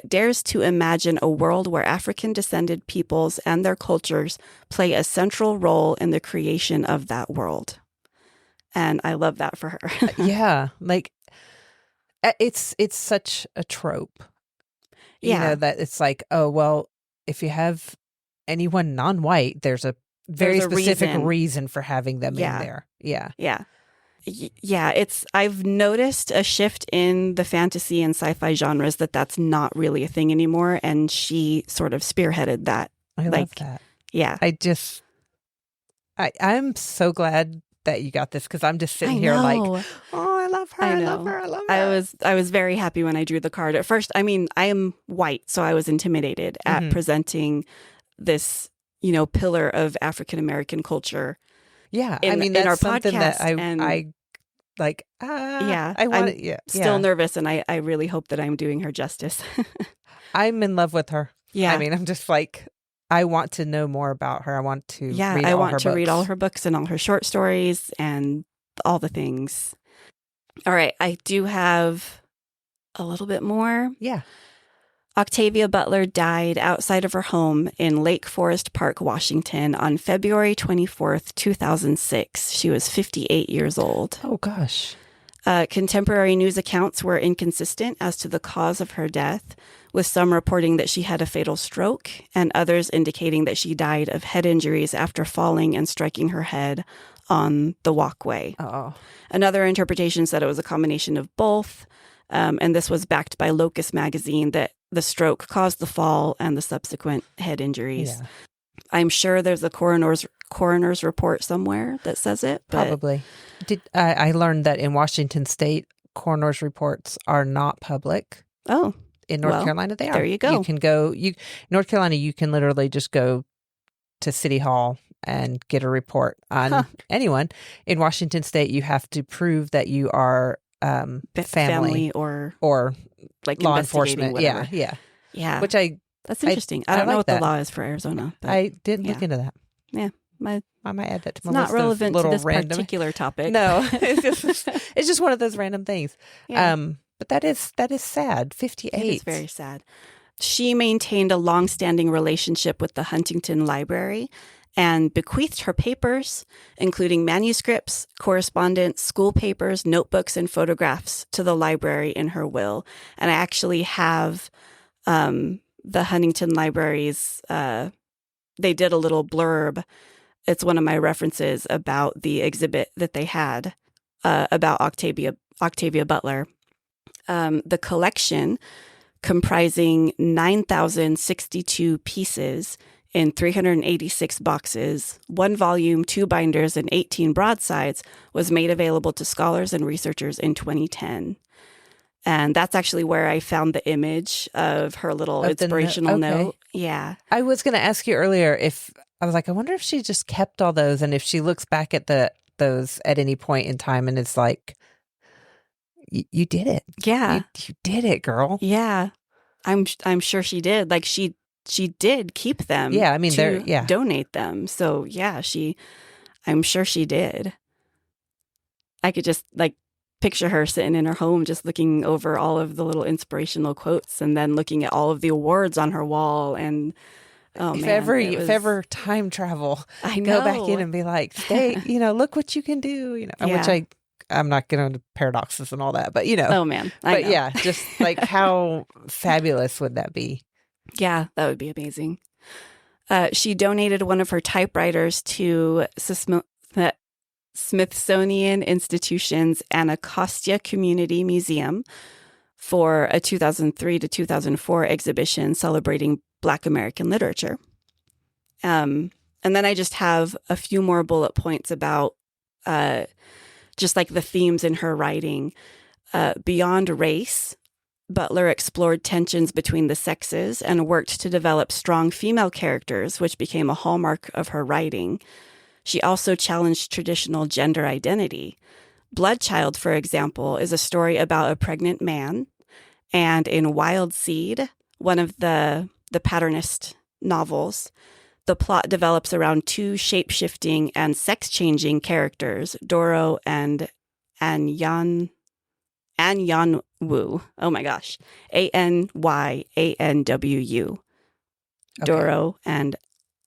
dares to imagine a world where African-descended peoples and their cultures play a central role in the creation of that world. And I love that for her. Yeah, it's such a trope. You know, that it's like, oh, well, if you have anyone non-white, there's a very There's a specific reason. reason for having them Yeah. in there. Yeah. Yeah. Yeah, I've noticed a shift in the fantasy and sci-fi genres that's not really a thing anymore, and she sort of spearheaded that. I love that. Yeah. I'm so glad that you got this, because I'm just sitting I here like, know. oh, I love her. I love her. I love her. I was very happy when I drew the card. At first, I mean, I am white, so I was intimidated at presenting this, pillar of African American culture. Yeah. In, I mean, in that's our something podcast, that I like, yeah, I want I'm it. Yeah. still nervous, and I really hope that I'm doing her justice. I'm in love with her. Yeah. I mean, I'm just like, I want to know more about her. I want to read all her books. I want to read all her books and all her short stories and all the things. All right. I do have a little bit more. Yeah. Octavia Butler died outside of her home in Lake Forest Park, Washington on February 24th, 2006. She was 58 years old. Oh, gosh. Contemporary news accounts were inconsistent as to the cause of her death, with some reporting that she had a fatal stroke and others indicating that she died of head injuries after falling and striking her head on the walkway. Oh. Another interpretation said it was a combination of both, and this was backed by Locus magazine, that the stroke caused the fall and the subsequent head injuries. Yeah. I'm sure there's a coroner's report somewhere that says it. But probably. I learned that in Washington State, coroner's reports are not public. Oh. In North Carolina, they are. There you go. You can go. North Carolina, you can literally just go to City Hall and get a report on anyone. In Washington State, you have to prove that you are family or like law enforcement. Whatever. Yeah. That's interesting. I don't know what the law is for Arizona. But I didn't look into that. Yeah. I might add that to my list. It's not relevant to this particular topic. No, it's just one of those random things. Yeah. But that is sad. 58. It is very sad. She maintained a long-standing relationship with the Huntington Library and bequeathed her papers, including manuscripts, correspondence, school papers, notebooks, and photographs, to the library in her will. And I actually have the Huntington Library's, they did a little blurb. It's one of my references about the exhibit that they had about Octavia Butler. The collection, comprising 9,062 pieces in 386 boxes, 1 volume, 2 binders, and 18 broadsides, was made available to scholars and researchers in 2010. And that's actually where I found the image of her little inspirational note. Yeah. I was going to ask you earlier I was like, I wonder if she just kept all those, and if she looks back at those at any point in time and it's like, you did it. Yeah. You did it, girl. Yeah. I'm sure she did. Like she did keep them. Yeah, I mean, donate them. So yeah, I'm sure she did. I could just picture her sitting in her home, just looking over all of the little inspirational quotes, and then looking at all of the awards on her wall. And if ever time travel, I know. Go back in and be like, stay, look what you can do, which I'm not going to paradoxes and all that, but Oh man. I know. Yeah, just like how fabulous would that be? Yeah, that would be amazing. She donated one of her typewriters to Smithsonian Institution's Anacostia Community Museum for a 2003 to 2004 exhibition celebrating Black American literature. And then I just have a few more bullet points about just like the themes in her writing. Beyond race, Butler explored tensions between the sexes and worked to develop strong female characters, which became a hallmark of her writing. She also challenged traditional gender identity. Bloodchild, for example, is a story about a pregnant man. And in Wild Seed, one of the patternist novels, the plot develops around 2 shape-shifting and sex-changing characters, Doro and Anyanwu. Oh my gosh. Anyanwu. Okay. Doro and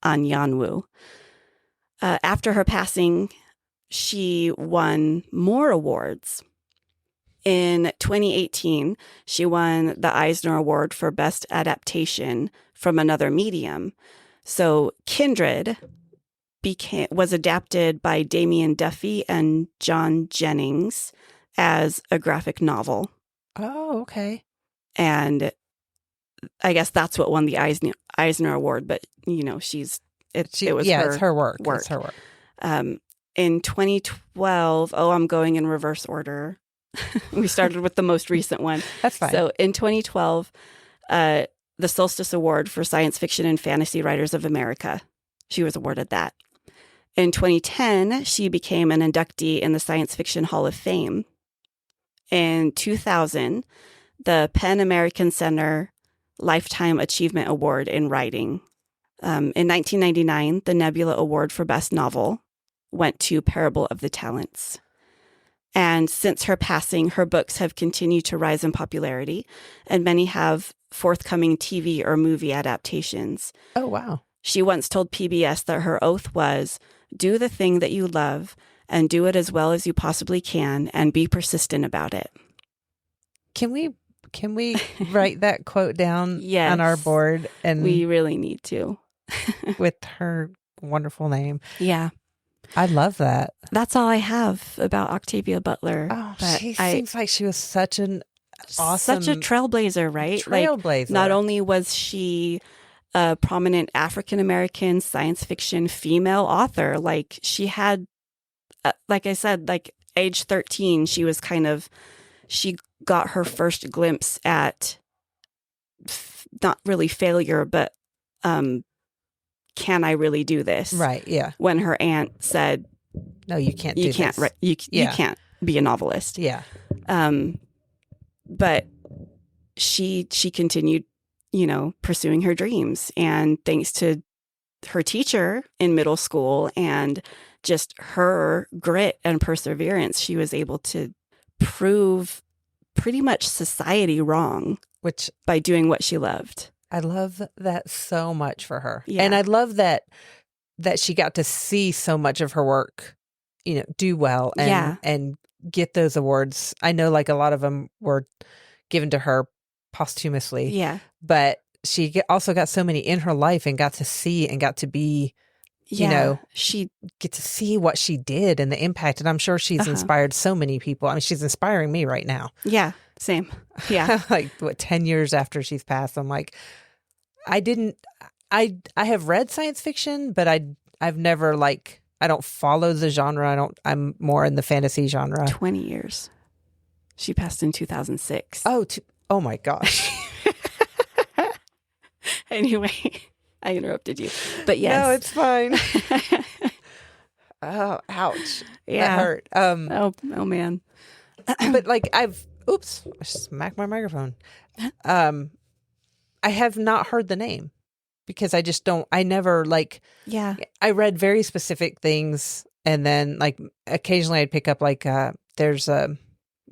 Anyanwu. After her passing, she won more awards. In 2018, she won the Eisner Award for Best Adaptation from Another Medium. So Kindred, was adapted by Damian Duffy and John Jennings as a graphic novel. Oh, okay. And I guess that's what won the Eisner Award. But it was it's her work. It's her work. In 2012, I'm going in reverse order. We started with the most recent one. That's fine. So in 2012, the Solstice Award for Science Fiction and Fantasy Writers of America, she was awarded that. In 2010, she became an inductee in the Science Fiction Hall of Fame. In 2000, the PEN American Center Lifetime Achievement Award in Writing. In 1999, the Nebula Award for Best Novel went to Parable of the Talents. And since her passing, her books have continued to rise in popularity, and many have forthcoming TV or movie adaptations. Oh, wow. She once told PBS that her oath was, do the thing that you love and do it as well as you possibly can and be persistent about it. Can we write that quote down Yes, on our board? And we really need to. With her wonderful name. Yeah. I love that. That's all I have about Octavia Butler. Oh, she seems like she was such an awesome... Such a trailblazer, right? Trailblazer. Not only was she a prominent African-American science fiction female author, she had, like I said, age 13, she got her first glimpse at not really failure, but can I really do this? Right, yeah. When her aunt said, no, you can't do this. You can't be a novelist. Yeah. But she continued, pursuing her dreams. And thanks to her teacher in middle school and just her grit and perseverance, she was able to prove pretty much society wrong, by doing what she loved. I love that so much for her. Yeah. And I love that she got to see so much of her work, do well and get those awards. I know a lot of them were given to her posthumously. Yeah. But she also got so many in her life and got to see and got to be, she get to see what she did and the impact. And I'm sure she's inspired so many people. I mean, she's inspiring me right now. Yeah. Same. Yeah. 10 years after she's passed, I'm like, I have read science fiction, but I've never I don't follow the genre. I'm more in the fantasy genre. 20 years. She passed in 2006. Oh my gosh. Anyway, I interrupted you, but yes. No, it's fine. Oh, ouch. Yeah. That hurt. Oh man. But oops, I smacked my microphone. I have not heard the name because I never yeah. I read very specific things, and then occasionally I'd pick up there's a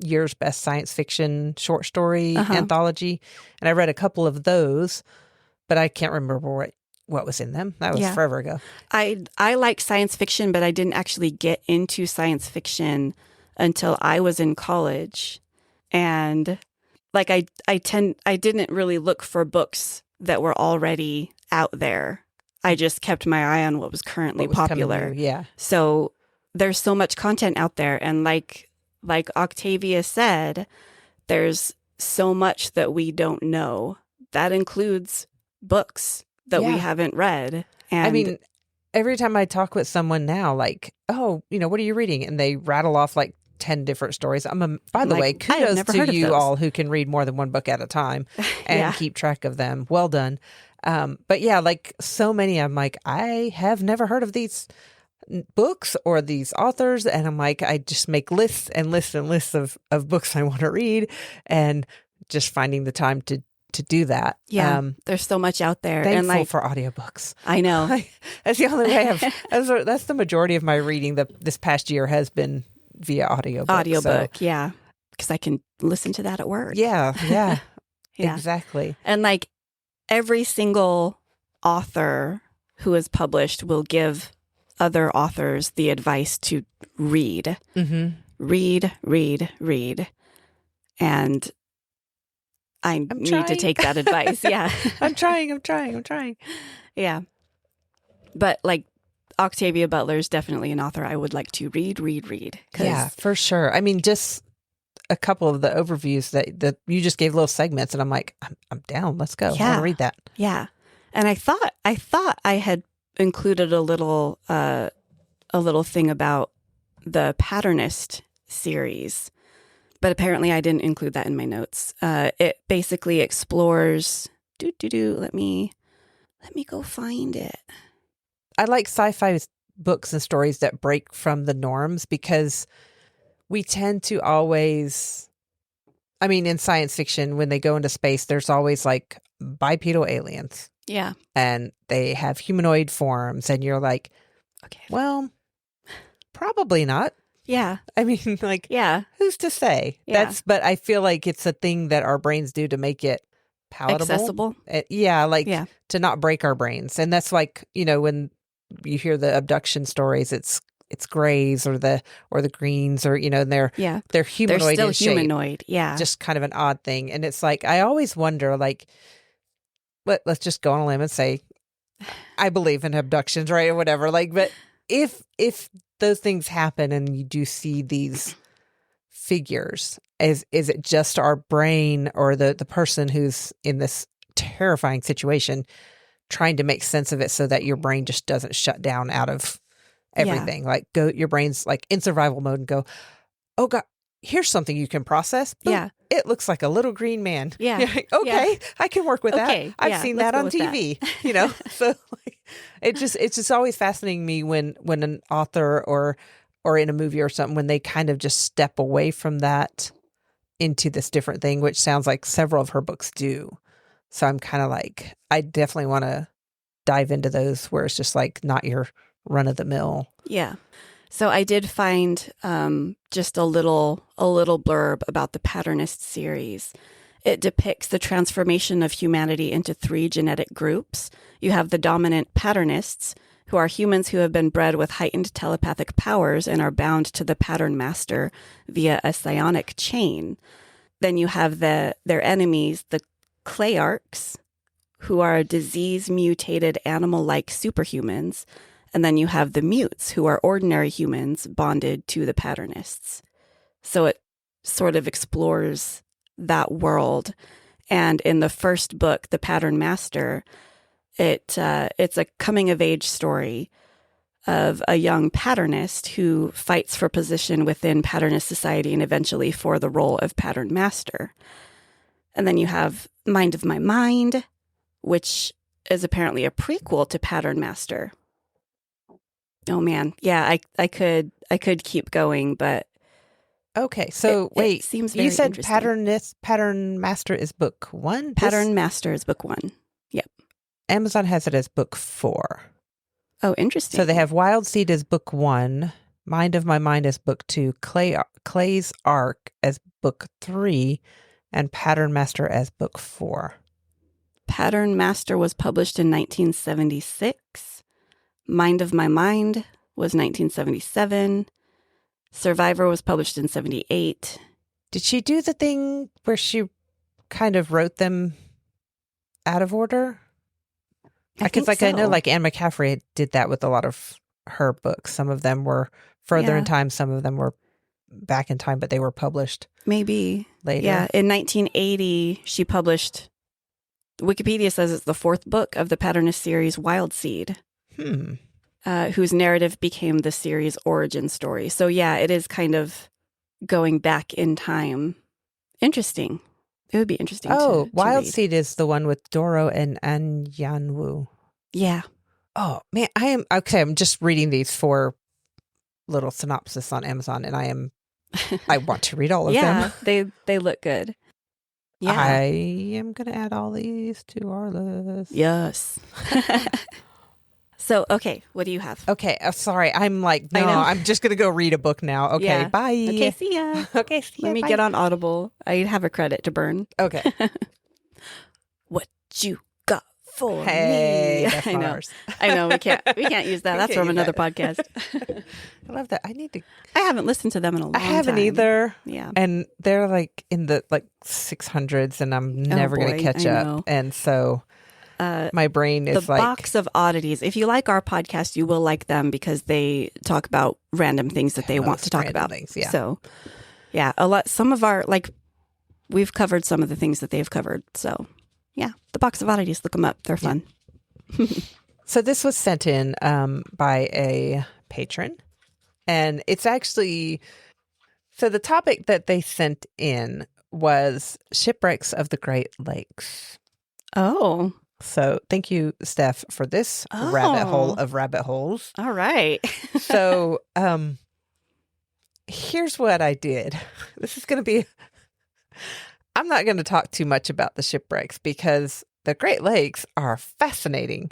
year's best science fiction short story anthology, and I read a couple of those, but I can't remember what was in them. That was forever ago. I like science fiction, but I didn't actually get into science fiction until I was in college. And I didn't really look for books that were already out there. I just kept my eye on what was currently popular. Yeah. So there's so much content out there. And like Octavia said, there's so much that we don't know. That includes books that we haven't read. And I mean, every time I talk with someone now, what are you reading? And they rattle off 10 different stories. By the way, kudos to you all who can read more than one book at a time and keep track of them. Well done. But yeah, so many, I'm I have never heard of these books or these authors. And I'm I just make lists and lists and lists of books I want to read, and just finding the time to do that. Yeah. There's so much out there. Thankful and for audiobooks. I know. That's the only way that's the majority of my reading this past year has been via audiobook. So. Yeah. Because I can listen to that at work. Yeah. Yeah. Exactly. And every single author who is published will give other authors the advice to read. Mm-hmm. Read. And I need to take that advice. Yeah. I'm trying. Yeah. But Octavia Butler is definitely an author I would like to read. Yeah, for sure. I mean, just a couple of the overviews that you just gave little segments, and I'm like, I'm down. Let's go. I want to read that. Yeah. And I thought I had included a little thing about the Patternist series, but apparently I didn't include that in my notes. It basically explores. Let me go find it. I like sci-fi books and stories that break from the norms, because we tend to always, I mean, in science fiction, when they go into space, there's always like bipedal aliens. Yeah. And they have humanoid forms, and you're like, okay, well, probably not. Yeah. I mean, like, yeah, who's to say? Yeah. But I feel like it's a thing that our brains do to make it palatable. Accessible. To not break our brains. And that's like, when you hear the abduction stories, it's grays or the greens, or and they're humanoid. They're still in shape. humanoid. Yeah. Just kind of an odd thing. And it's like, I always wonder, like, let's just go on a limb and say I believe in abductions, right? Or whatever. Like, but if those things happen and you do see these figures, is it just our brain or the person who's in this terrifying situation trying to make sense of it so that your brain just doesn't shut down out of everything? Like, your brain's like in survival mode and go, oh God, here's something you can process. Boom, it looks like a little green man. Yeah. Like, okay, I can work with that. I've seen that on TV. So like, it's just always fascinating me when an author or in a movie or something, when they kind of just step away from that into this different thing, which sounds like several of her books do. So I'm kind of like, I definitely want to dive into those where it's just like not your run of the mill. Yeah. So I did find just a little blurb about the Patternist series. It depicts the transformation of humanity into 3 genetic groups. You have the dominant Patternists, who are humans who have been bred with heightened telepathic powers and are bound to the pattern master via a psionic chain. Then you have their enemies, the Clayarchs, who are disease-mutated animal-like superhumans. And then you have the Mutes, who are ordinary humans bonded to the Patternists. So it sort of explores that world. And in the first book, The Pattern Master, it's a coming-of-age story of a young patternist who fights for position within Patternist society and eventually for the role of Pattern Master. And then you have Mind of My Mind, which is apparently a prequel to Pattern Master. Oh man, yeah, I could keep going, but okay. So wait, it seems very you said interesting. Pattern Master is book 1. Pattern Master is book 1. Yep. Amazon has it as book 4. Oh, interesting. So they have Wild Seed as book 1, Mind of My Mind as book 2, Clay's Arc as book 3, and Pattern Master as book 4. Pattern Master was published in 1976. Mind of My Mind was 1977. Survivor was published in 78. Did she do the thing where she kind of wrote them out of order? Because I know like Anne McCaffrey did that with a lot of her books. Some of them were further in time, some of them were back in time, but they were published maybe later. Yeah, in 1980, she published, Wikipedia says it's the 4th book of the Patternist series, Wild Seed, whose narrative became the series' origin story. So yeah, it is kind of going back in time. Interesting. It would be interesting to Wild read. Seed is the one with Doro and Anyanwu. Yeah. Oh, man, I'm just reading these 4 little synopsis on Amazon, and I want to read all of them. Yeah, they look good. Yeah. I am going to add all these to our list. Yes. So, okay, what do you have? Okay, sorry. I'm like, no, I'm just going to go read a book now. Okay, bye. Okay, see ya. Okay, see ya. Let me get on Audible. I have a credit to burn. Okay. What you got for hey, me? That's I not know. ours. I know. We can't use that. That's from another podcast. I love that. I haven't listened to them in a long time. I haven't either. Yeah. And they're like in the 600s, and I'm never going to catch up. And so My brain the is like box of oddities. If you like our podcast, you will like them because they talk about random things that they want to talk about. things. Yeah. So, yeah, some of our, like, we've covered some of the things that they've covered. So, yeah, the box of oddities, look them up. They're fun. So this was sent in by a patron, and it's actually, so the topic that they sent in was shipwrecks of the Great Lakes. Oh. So thank you, Steph, for this Oh. rabbit hole of rabbit holes. All right. So here's what I did. This is going to be, I'm not going to talk too much about the shipwrecks because the Great Lakes are fascinating.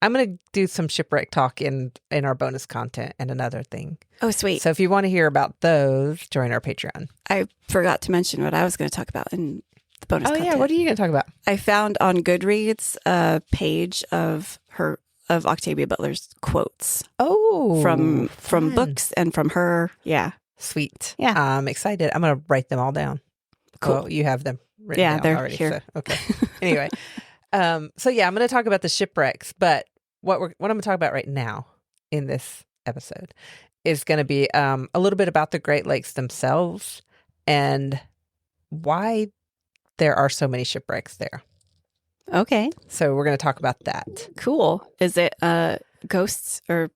I'm going to do some shipwreck talk in our bonus content and another thing. Oh, sweet. So if you want to hear about those, join our Patreon. I forgot to mention what I was going to talk about in the bonus content. Yeah. What are you going to talk about? I found on Goodreads a page of Octavia Butler's quotes. Oh, from books and from her. Yeah. Sweet. Yeah. I'm excited. I'm going to write them all down. Cool. Well, you have them written down they're already. here. So, okay. Anyway. So yeah, I'm going to talk about the shipwrecks, but what I'm going to talk about right now in this episode is going to be a little bit about the Great Lakes themselves and why there are so many shipwrecks there. Okay. So we're going to talk about that. Cool. Is it ghosts or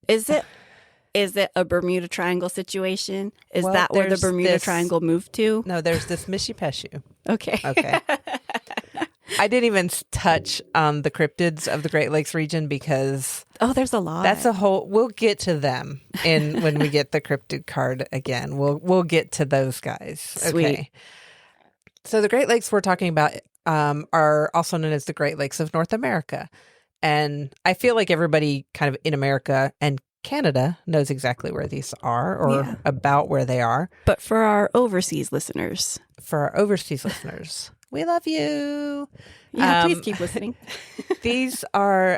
is it a Bermuda Triangle situation? Is that where the Bermuda Triangle moved to? No, there's this Mishy-Peshu. Okay. Okay. I didn't even touch on the cryptids of the Great Lakes region because there's a lot. That's a whole. We'll get to them when we get the cryptid card again. We'll get to those guys. Sweet. Okay. So the Great Lakes we're talking about are also known as the Great Lakes of North America, and I feel like everybody kind of in America and Canada knows exactly where these are or about where they are. But for our overseas listeners, we love you. Yeah, please keep listening. These are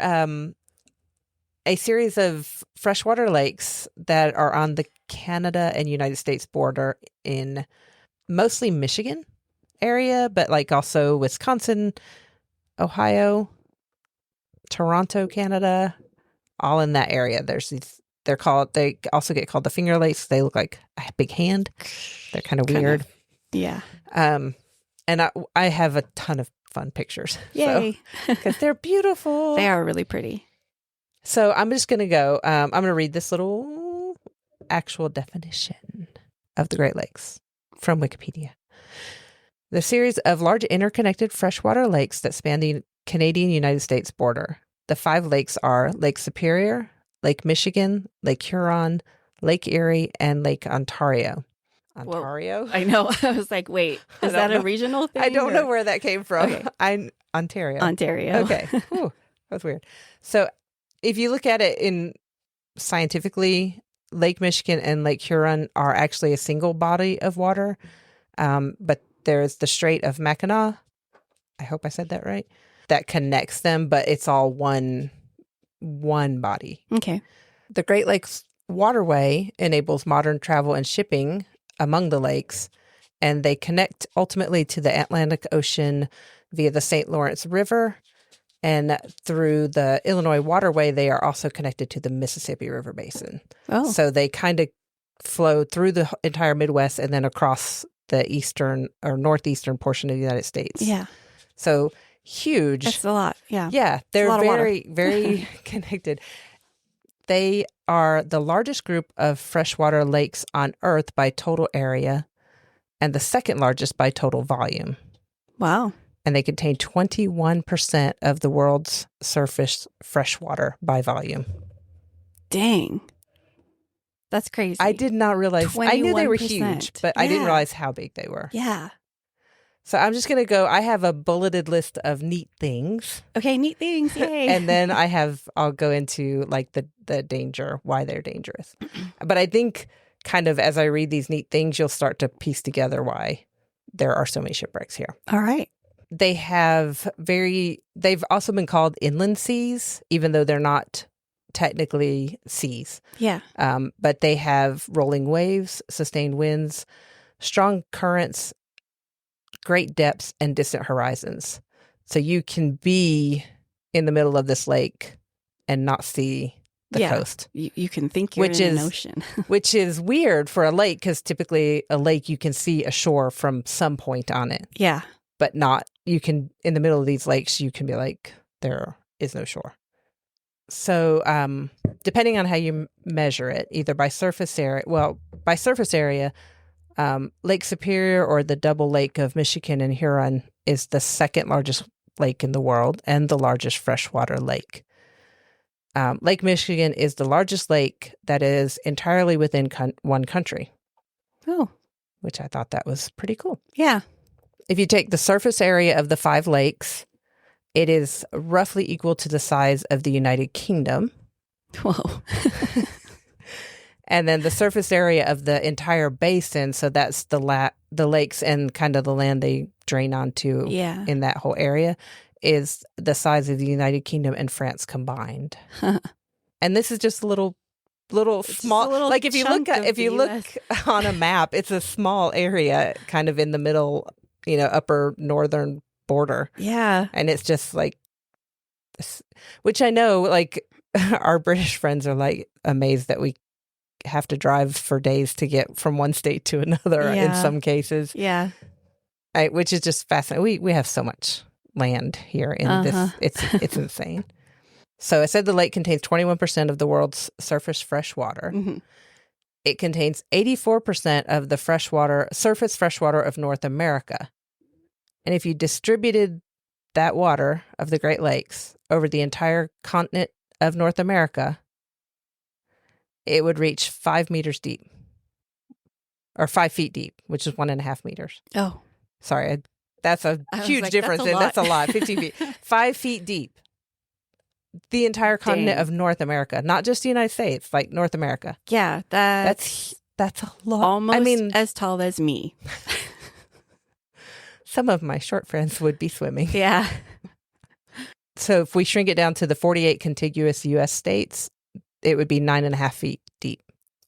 a series of freshwater lakes that are on the Canada and United States border in mostly Michigan area, but like also Wisconsin, Ohio, Toronto, Canada, all in that area. There's these. They also get called the Finger Lakes. They look like a big hand. They're kind of weird. Yeah. And I have a ton of fun pictures. Yay. Because they're beautiful. They are really pretty. So I'm just going to go. I'm going to read this little actual definition of the Great Lakes from Wikipedia. The series of large interconnected freshwater lakes that span the Canadian-United States border. The 5 lakes are Lake Superior, Lake Michigan, Lake Huron, Lake Erie, and Lake Ontario. Ontario? Whoa. I know. I was like, wait, is that a regional thing? I don't know where that came from. Okay. Ontario. Okay. Ooh, that's weird. So if you look at it in scientifically, Lake Michigan and Lake Huron are actually a single body of water. But there's the Strait of Mackinac. I hope I said that right. That connects them, but it's all one body. Okay. The Great Lakes Waterway enables modern travel and shipping among the lakes, and they connect ultimately to the Atlantic Ocean via the St. Lawrence River, and through the Illinois Waterway, they are also connected to the Mississippi River Basin. Oh. So they kind of flow through the entire Midwest and then across the eastern or northeastern portion of the United States. Yeah. So huge. That's a lot. Yeah. Yeah. They're very, very connected. They are the largest group of freshwater lakes on Earth by total area and the second largest by total volume. Wow. And they contain 21% of the world's surface freshwater by volume. Dang. That's crazy. I did not realize. 21%. I knew they were huge, but I didn't realize how big they were. Yeah. So I'm just going to go. I have a bulleted list of neat things. Okay, neat things. Yay. And then I'll go into like the danger, why they're dangerous. But I think kind of as I read these neat things, you'll start to piece together why there are so many shipwrecks here. All right. They've also been called inland seas, even though they're not technically seas. Yeah. But they have rolling waves, sustained winds, strong currents, great depths, and distant horizons. So you can be in the middle of this lake and not see the coast. You can think you're in an ocean. Which is weird for a lake, because typically a lake you can see a shore from some point on it. Yeah. But not, you can, in the middle of these lakes, you can be like, there is no shore. So depending on how you measure it, either by surface area, Lake Superior or the double lake of Michigan and Huron is the second largest lake in the world and the largest freshwater lake. Lake Michigan is the largest lake that is entirely within one country. Oh. Which I thought that was pretty cool. Yeah. If you take the surface area of the 5 lakes, it is roughly equal to the size of the United Kingdom. Whoa. And then the surface area of the entire basin, so that's the lakes and kind of the land they drain onto in that whole area, is the size of the United Kingdom and France combined. And this is just a little small, like if you look on a map, it's a small area kind of in the middle, upper northern border. Yeah. And it's just like, which I know, like our British friends are like amazed that we have to drive for days to get from one state to another in some cases. Yeah. Which is just fascinating. We have so much land here in this. It's insane. So I said the lake contains 21% of the world's surface fresh water. Mm-hmm. It contains 84% of the surface freshwater of North America. And if you distributed that water of the Great Lakes over the entire continent of North America, it would reach 5 meters deep, or 5 feet deep, which is 1.5 meters. Oh, sorry. That's a huge difference. That's a lot. 15 feet, 5 feet deep. The entire continent of North America, not just the United States, like North America. Yeah, that's a lot. Almost as tall as me. Some of my short friends would be swimming. Yeah. So if we shrink it down to the 48 contiguous U.S. states, it would be 9.5 feet deep.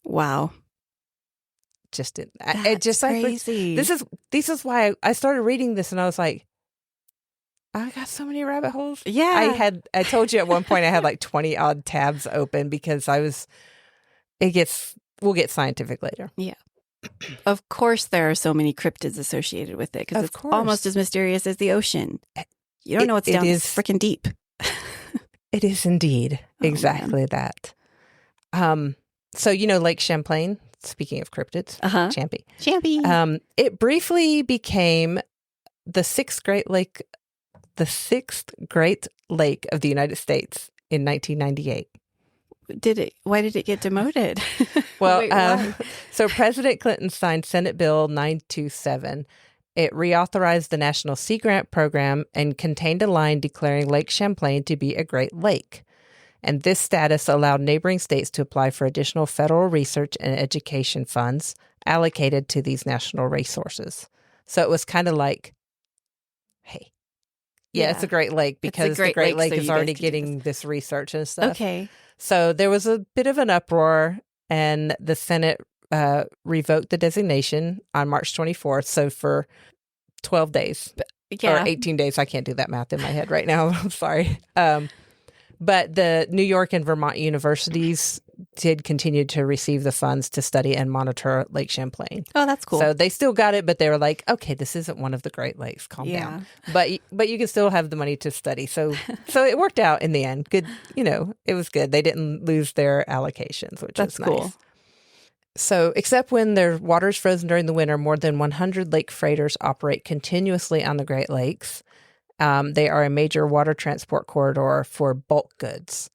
Wow. That's crazy. This is why I started reading this, and I was like, I got so many rabbit holes. Yeah. I told you at one point I had like 20 odd tabs open because we'll get scientific later. Yeah. Of course there are so many cryptids associated with it because it's almost as mysterious as the ocean. You don't know what's down freaking deep. It is indeed exactly that. So, Lake Champlain, speaking of cryptids, Champy. It briefly became the sixth Great Lake of the United States in 1998. Why did it get demoted? Well, so President Clinton signed Senate Bill 927. It reauthorized the National Sea Grant Program and contained a line declaring Lake Champlain to be a Great Lake. And this status allowed neighboring states to apply for additional federal research and education funds allocated to these national resources. So it was kind of like, hey, it's a Great Lake because the Great Lake is already getting this research and stuff. Okay. So there was a bit of an uproar, and the Senate revoked the designation on March 24th. So for 12 days or 18 days, I can't do that math in my head right now. I'm sorry. But the New York and Vermont universities did continue to receive the funds to study and monitor Lake Champlain. Oh, that's cool. So they still got it, but they were like, okay, this isn't one of the Great Lakes. Calm down. But you can still have the money to study. So it worked out in the end. Good. It was good. They didn't lose their allocations, which is nice. Cool. So except when their water is frozen during the winter, more than 100 lake freighters operate continuously on the Great Lakes. They are a major water transport corridor for bulk goods.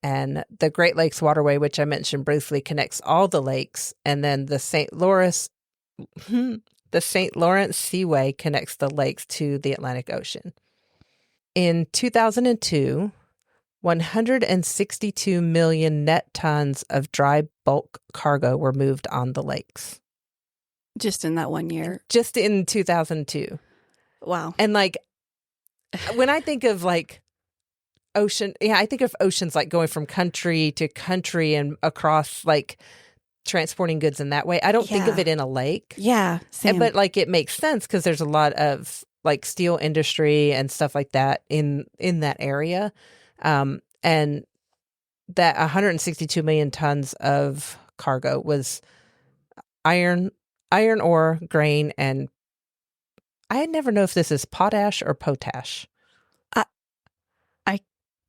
And the Great Lakes Waterway, which I mentioned briefly, connects all the lakes. And then the St. Lawrence Seaway connects the lakes to the Atlantic Ocean. In 2002, 162 million net tons of dry bulk cargo were moved on the lakes. Just in that 1 year? Just in 2002. Wow. And when I think of ocean, I think of oceans like going from country to country and across transporting goods in that way. I don't think of it in a lake. Yeah, same. But it makes sense because there's a lot of like steel industry and stuff like that in that area. And that 162 million tons of cargo was iron ore, grain, and I never know if this is potash or potash. I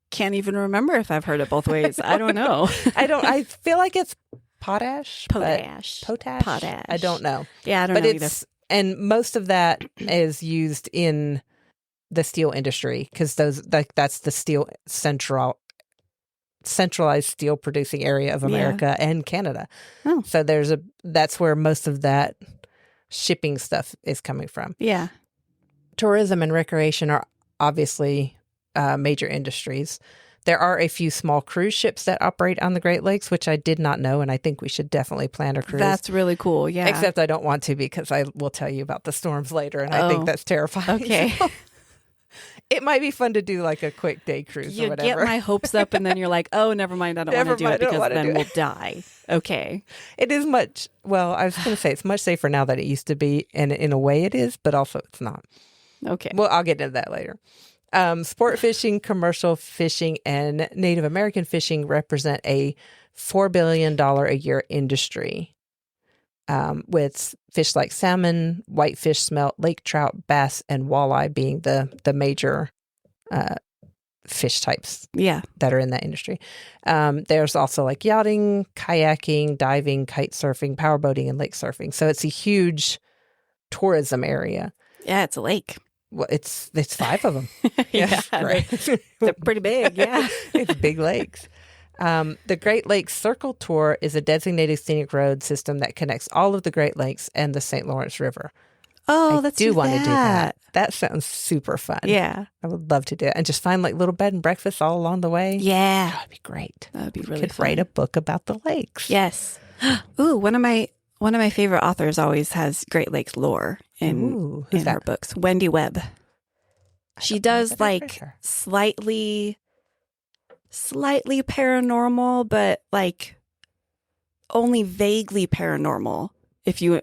can't even remember if I've heard it both ways. I don't know. I feel like it's potash. Potash. Potash. I don't know. Yeah, I don't know either. And most of that is used in the steel industry because that's the steel centralized steel producing area of America and Canada. Oh. So that's where most of that shipping stuff is coming from. Yeah. Tourism and recreation are obviously major industries. There are a few small cruise ships that operate on the Great Lakes, which I did not know, and I think we should definitely plan a cruise. That's really cool, yeah. Except I don't want to because I will tell you about the storms later, and I think that's terrifying. Okay. So, it might be fun to do like a quick day cruise or whatever. You get my hopes up, and then you're like, oh, never mind, I don't want to do it because then we'll die. Okay. It is I was going to say it's much safer now than it used to be, and in a way it is, but also it's not. Okay. Well, I'll get into that later. Sport fishing, commercial fishing, and Native American fishing represent a $4 billion a year industry with fish like salmon, whitefish, smelt, lake trout, bass, and walleye being the major fish types that are in that industry. There's also like yachting, kayaking, diving, kite surfing, powerboating, and lake surfing. So it's a huge tourism area. Yeah, it's a lake. Well, it's 5 of them. Yeah, great. They're pretty big. Yeah, it's big lakes. The Great Lakes Circle Tour is a designated scenic road system that connects all of the Great Lakes and the St. Lawrence River. Oh, I do want to do that. That sounds super fun. Yeah, I would love to do it and just find like little bed and breakfasts all along the way. Yeah, that would be great. That would be really could fun. Write a book about the lakes. Yes. Ooh, one of my favorite authors always has Great Lakes lore in her books. Wendy Webb. She does like slightly paranormal, but like only vaguely paranormal. If you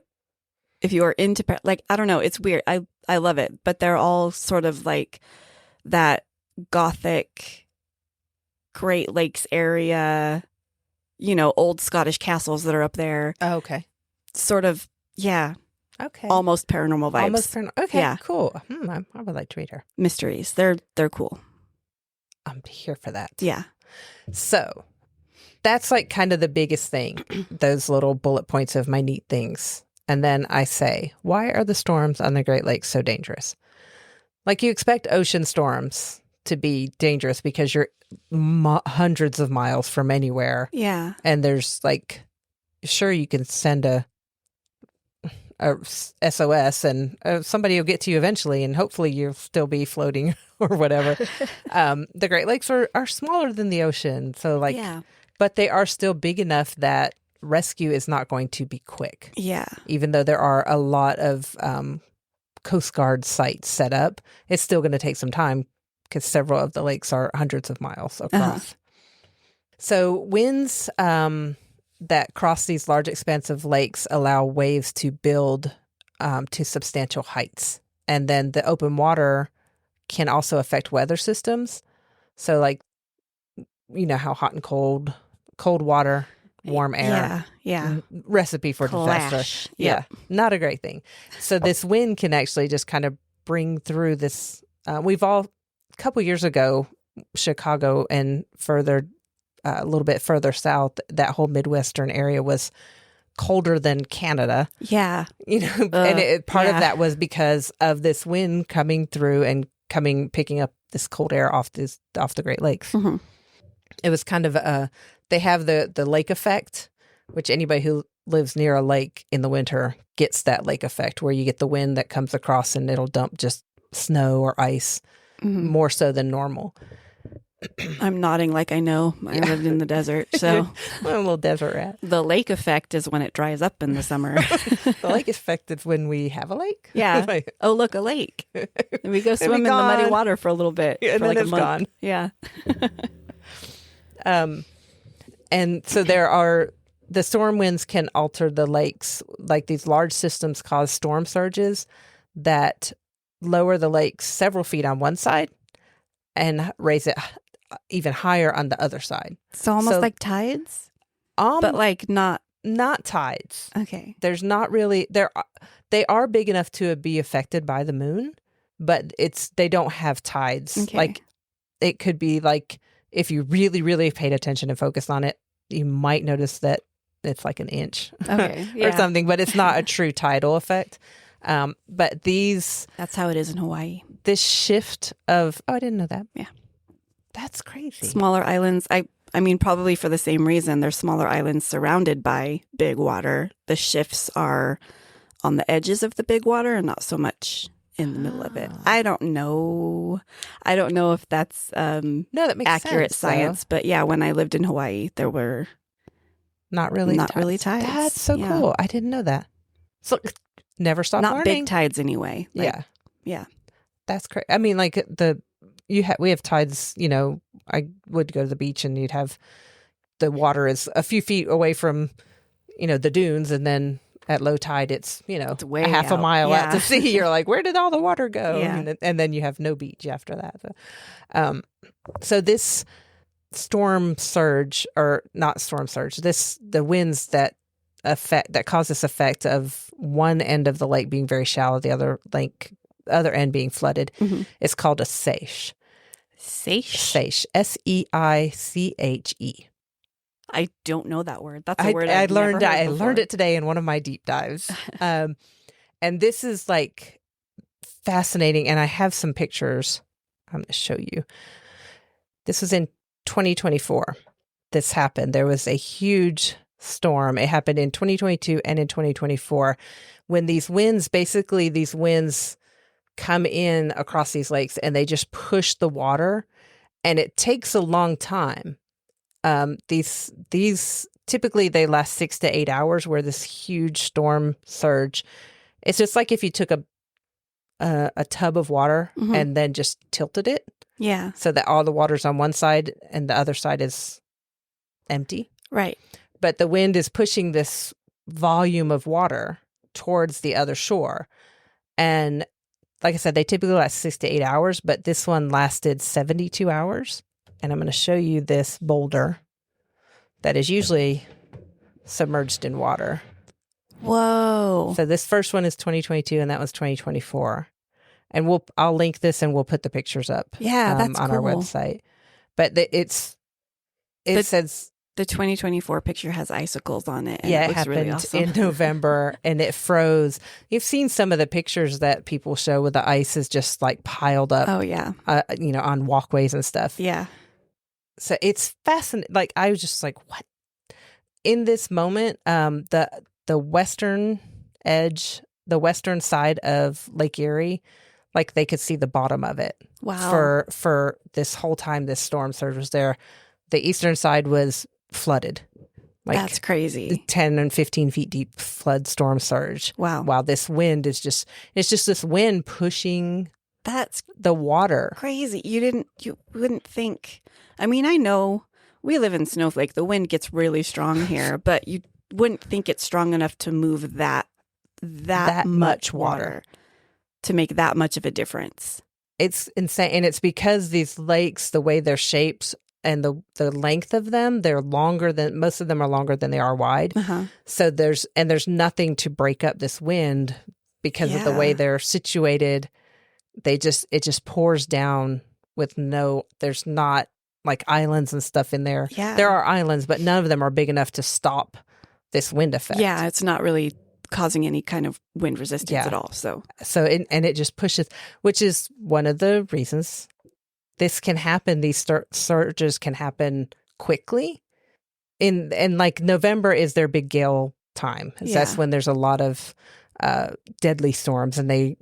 are into like, I don't know, it's weird. I love it, but they're all sort of like that gothic Great Lakes area, old Scottish castles that are up there. Oh, okay. Sort of, yeah. Okay. Almost paranormal vibes. Okay, yeah. Cool. I would like to read her. Mysteries. They're cool. I'm here for that. Yeah. So that's like kind of the biggest thing, those little bullet points of my neat things. And then I say, why are the storms on the Great Lakes so dangerous? Like you expect ocean storms to be dangerous because you're hundreds of miles from anywhere. Yeah. And there's like, sure, you can send a SOS and somebody will get to you eventually and hopefully you'll still be floating or whatever. The Great Lakes are smaller than the ocean. So like, but they are still big enough that rescue is not going to be quick. Yeah. Even though there are a lot of Coast Guard sites set up, it's still going to take some time because several of the lakes are hundreds of miles across. So winds that cross these large expansive lakes allow waves to build to substantial heights. And then the open water can also affect weather systems. So like, how hot and cold water, warm air. Yeah. Recipe for disaster. Yeah. Not a great thing. So this wind can actually just kind of bring through this. A couple years ago, Chicago and further, a little bit further south, that whole Midwestern area was colder than Canada. Yeah. And part of that was because of this wind coming through and picking up this cold air off the Great Lakes. Mm-hmm. It was kind of they have the lake effect, which anybody who lives near a lake in the winter gets that lake effect where you get the wind that comes across and it'll dump just snow or ice more so than normal. I'm nodding like I know. I lived in the desert, so I'm a little desert rat. The lake effect is when it dries up in the summer. The lake effect is when we have a lake. Yeah. Oh, look, a lake. And we go swim in the muddy water for a little bit. And then it's gone. Yeah. And so the storm winds can alter the lakes. Like these large systems cause storm surges that lower the lake several feet on one side and raise it even higher on the other side. So almost like tides, but like not tides. Okay. There's not really they are big enough to be affected by the moon, but they don't have tides. Okay. Like it could be like if you really, really paid attention and focused on it, you might notice that it's like an inch or something, but it's not a true tidal effect. But that's how it is in Hawaii. This shift of, I didn't know that. Yeah. That's crazy. Smaller islands. I mean, probably for the same reason, they're smaller islands surrounded by big water. The shifts are on the edges of the big water and not so much in the middle of it. I don't know if that's no, that makes accurate sense, science, but yeah, when I lived in Hawaii, there were not really tides. That's so cool. I didn't know that. So never stop not learning. Big tides anyway. Yeah. That's crazy. I mean, like we have tides, I would go to the beach and you'd have the water is a few feet away from, the dunes. And then at low tide, it's way a half out. a mile out to sea. You're like, where did all the water go? Yeah. And then you have no beach after that. So this storm surge, or not storm surge, the winds that cause this effect of one end of the lake being very shallow, the other end being flooded, is called a seiche. Seiche. Seiche. I don't know that word. That's a word I I've learned. never heard I before. learned it today in one of my deep dives. And this is like fascinating. And I have some pictures. I'm going to show you. This was in 2024. This happened. There was a huge storm. It happened in 2022 and in 2024 when these winds come in across these lakes and they just push the water, and it takes a long time. These typically they last 6 to 8 hours, where this huge storm surge, it's just like if you took a tub of water and then just tilted it. Yeah. So that all the water's on one side and the other side is empty. Right. But the wind is pushing this volume of water towards the other shore. And like I said, they typically last 6 to 8 hours, but this one lasted 72 hours. And I'm going to show you this boulder that is usually submerged in water. Whoa. So this first one is 2022 and that was 2024. And I'll link this and we'll put the pictures up that's on cool. our website. But it says the 2024 picture has icicles on it. And it looks happened really awesome. in November and it froze. You've seen some of the pictures that people show where the ice is just like piled up. Oh yeah. On walkways and stuff. Yeah. So it's fascinating. Like I was just like, what? In this moment, the western edge, the western side of Lake Erie, like they could see the bottom of it. Wow. For this whole time this storm surge was there. The eastern side was flooded. Like that's crazy. 10 and 15 feet deep flood storm surge. Wow. While this wind it's just this wind pushing that's the water. Crazy. You wouldn't think. I mean, I know we live in Snowflake. The wind gets really strong here, but you wouldn't think it's strong enough to move that much water to make that much of a difference. It's insane. And it's because these lakes, the way they're shaped and the length of them, most of them are longer than they are wide. So there's nothing to break up this wind because of the way they're situated. It just pours down with there's not like islands and stuff in there. Yeah. There are islands, but none of them are big enough to stop this wind effect. Yeah, it's not really causing any kind of wind resistance at all. So it just pushes, which is one of the reasons this can happen. These surges can happen quickly. And like November is their big gale time. That's when there's a lot of deadly storms, and they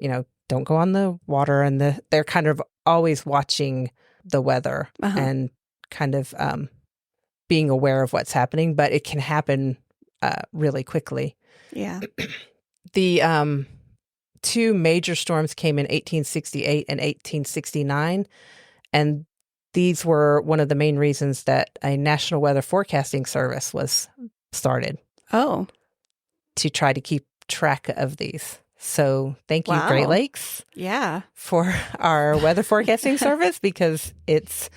don't go on the water, and they're kind of always watching the weather and kind of being aware of what's happening, but it can happen really quickly. Yeah. The two major storms came in 1868 and 1869, and these were one of the main reasons that a National Weather Forecasting Service was started. Oh. To try to keep track of these. So thank you, Wow. Great Lakes, Yeah. for our weather forecasting service, because it's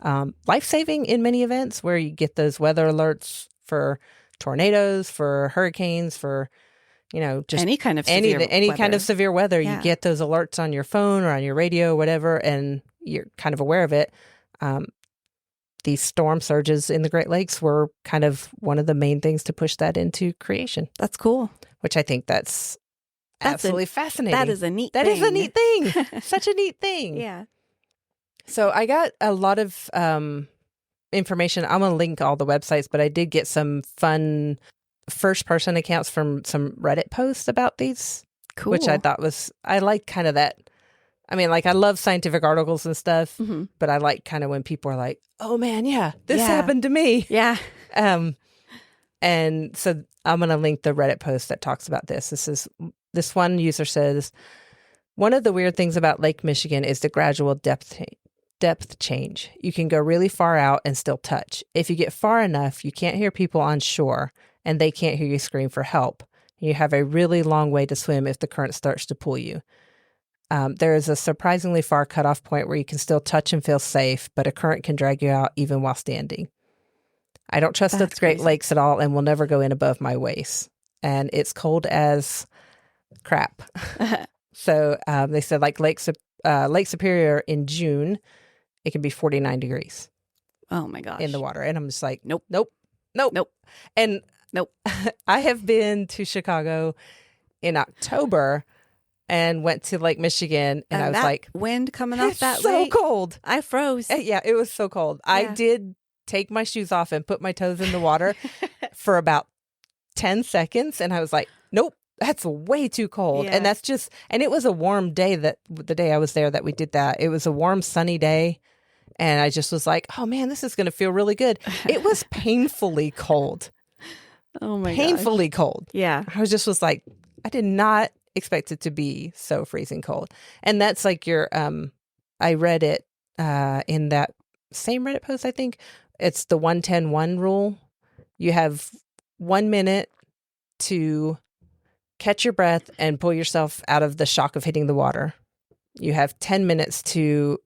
life-saving in many events where you get those weather alerts for tornadoes, for hurricanes, for, just any kind of severe any kind weather. of severe weather. Yeah. You get those alerts on your phone or on your radio, whatever, and you're kind of aware of it. These storm surges in the Great Lakes were kind of one of the main things to push that into creation. That's cool. Which I think that's absolutely fascinating. That is a neat That thing. is a neat thing. Such a neat thing. Yeah. So I got a lot of information. I'm going to link all the websites, but I did get some fun first-person accounts from some Reddit posts about these, Cool. which I thought I like kind of that. I mean, like, I love scientific articles and stuff, but I like kind of when people are like, oh man, yeah, this happened to me. Yeah. And so I'm going to link the Reddit post that talks about this. This one user says, one of the weird things about Lake Michigan is the gradual depth change. You can go really far out and still touch. If you get far enough, you can't hear people on shore and they can't hear you scream for help. You have a really long way to swim if the current starts to pull you. There is a surprisingly far cutoff point where you can still touch and feel safe, but a current can drag you out even while standing. I don't trust the Great Lakes at all and will never go in above my waist. And it's cold as crap. So they said, like, Lake Superior in June, it can be 49 degrees. Oh my gosh. In the water. And I'm just like, Nope. And nope. I have been to Chicago in October and went to Lake Michigan, and I was like, wind coming off that so lake. cold. I froze. Yeah, it was so cold. Yeah. I did take my shoes off and put my toes in the water for about 10 seconds, and I was like, nope, that's way too cold. Yeah. And and it was a warm day, the day I was there that we did that. It was a warm, sunny day, and I just was like, oh man, this is going to feel really good. It was painfully cold. Oh my gosh. Painfully cold. Yeah. I was like, I did not expect it to be so freezing cold. And that's like I read it in that same Reddit post, I think. It's the 1-10-1 rule. You have 1 minute to catch your breath and pull yourself out of the shock of hitting the water. You have 10 minutes to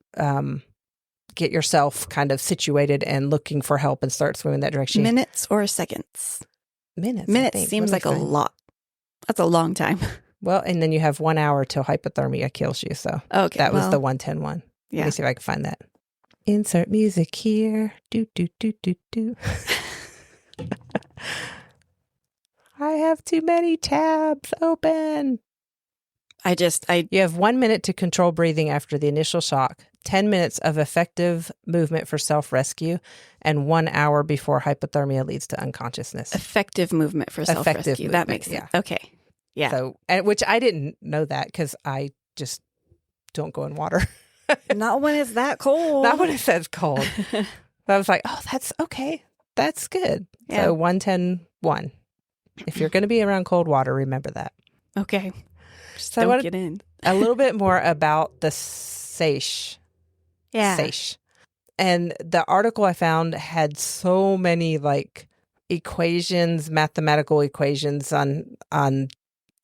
get yourself kind of situated and looking for help and start swimming that direction. Minutes or seconds? Minutes. Minutes seems like a lot. That's a long time. Well, and then you have 1 hour till hypothermia kills you. So that was the 1-10-1. Yeah. Let me see if I can find that. Insert music here. Do, do, do, do, do. I have too many tabs open. You have 1 minute to control breathing after the initial shock, 10 minutes of effective movement for self-rescue, and 1 hour before hypothermia leads to unconsciousness. Effective movement for self-rescue. That makes sense. Yeah. Okay. Yeah. So, which I didn't know that because I just don't go in water. Not when it's that cold. Not when it says cold. But I was like, oh, that's okay. That's good. Yeah. So 1-10-1. If you're going to be around cold water, remember that. Okay. Just So don't get in. A little bit more about the SAISH. Yeah. SAISH. And the article I found had so many like equations, mathematical equations on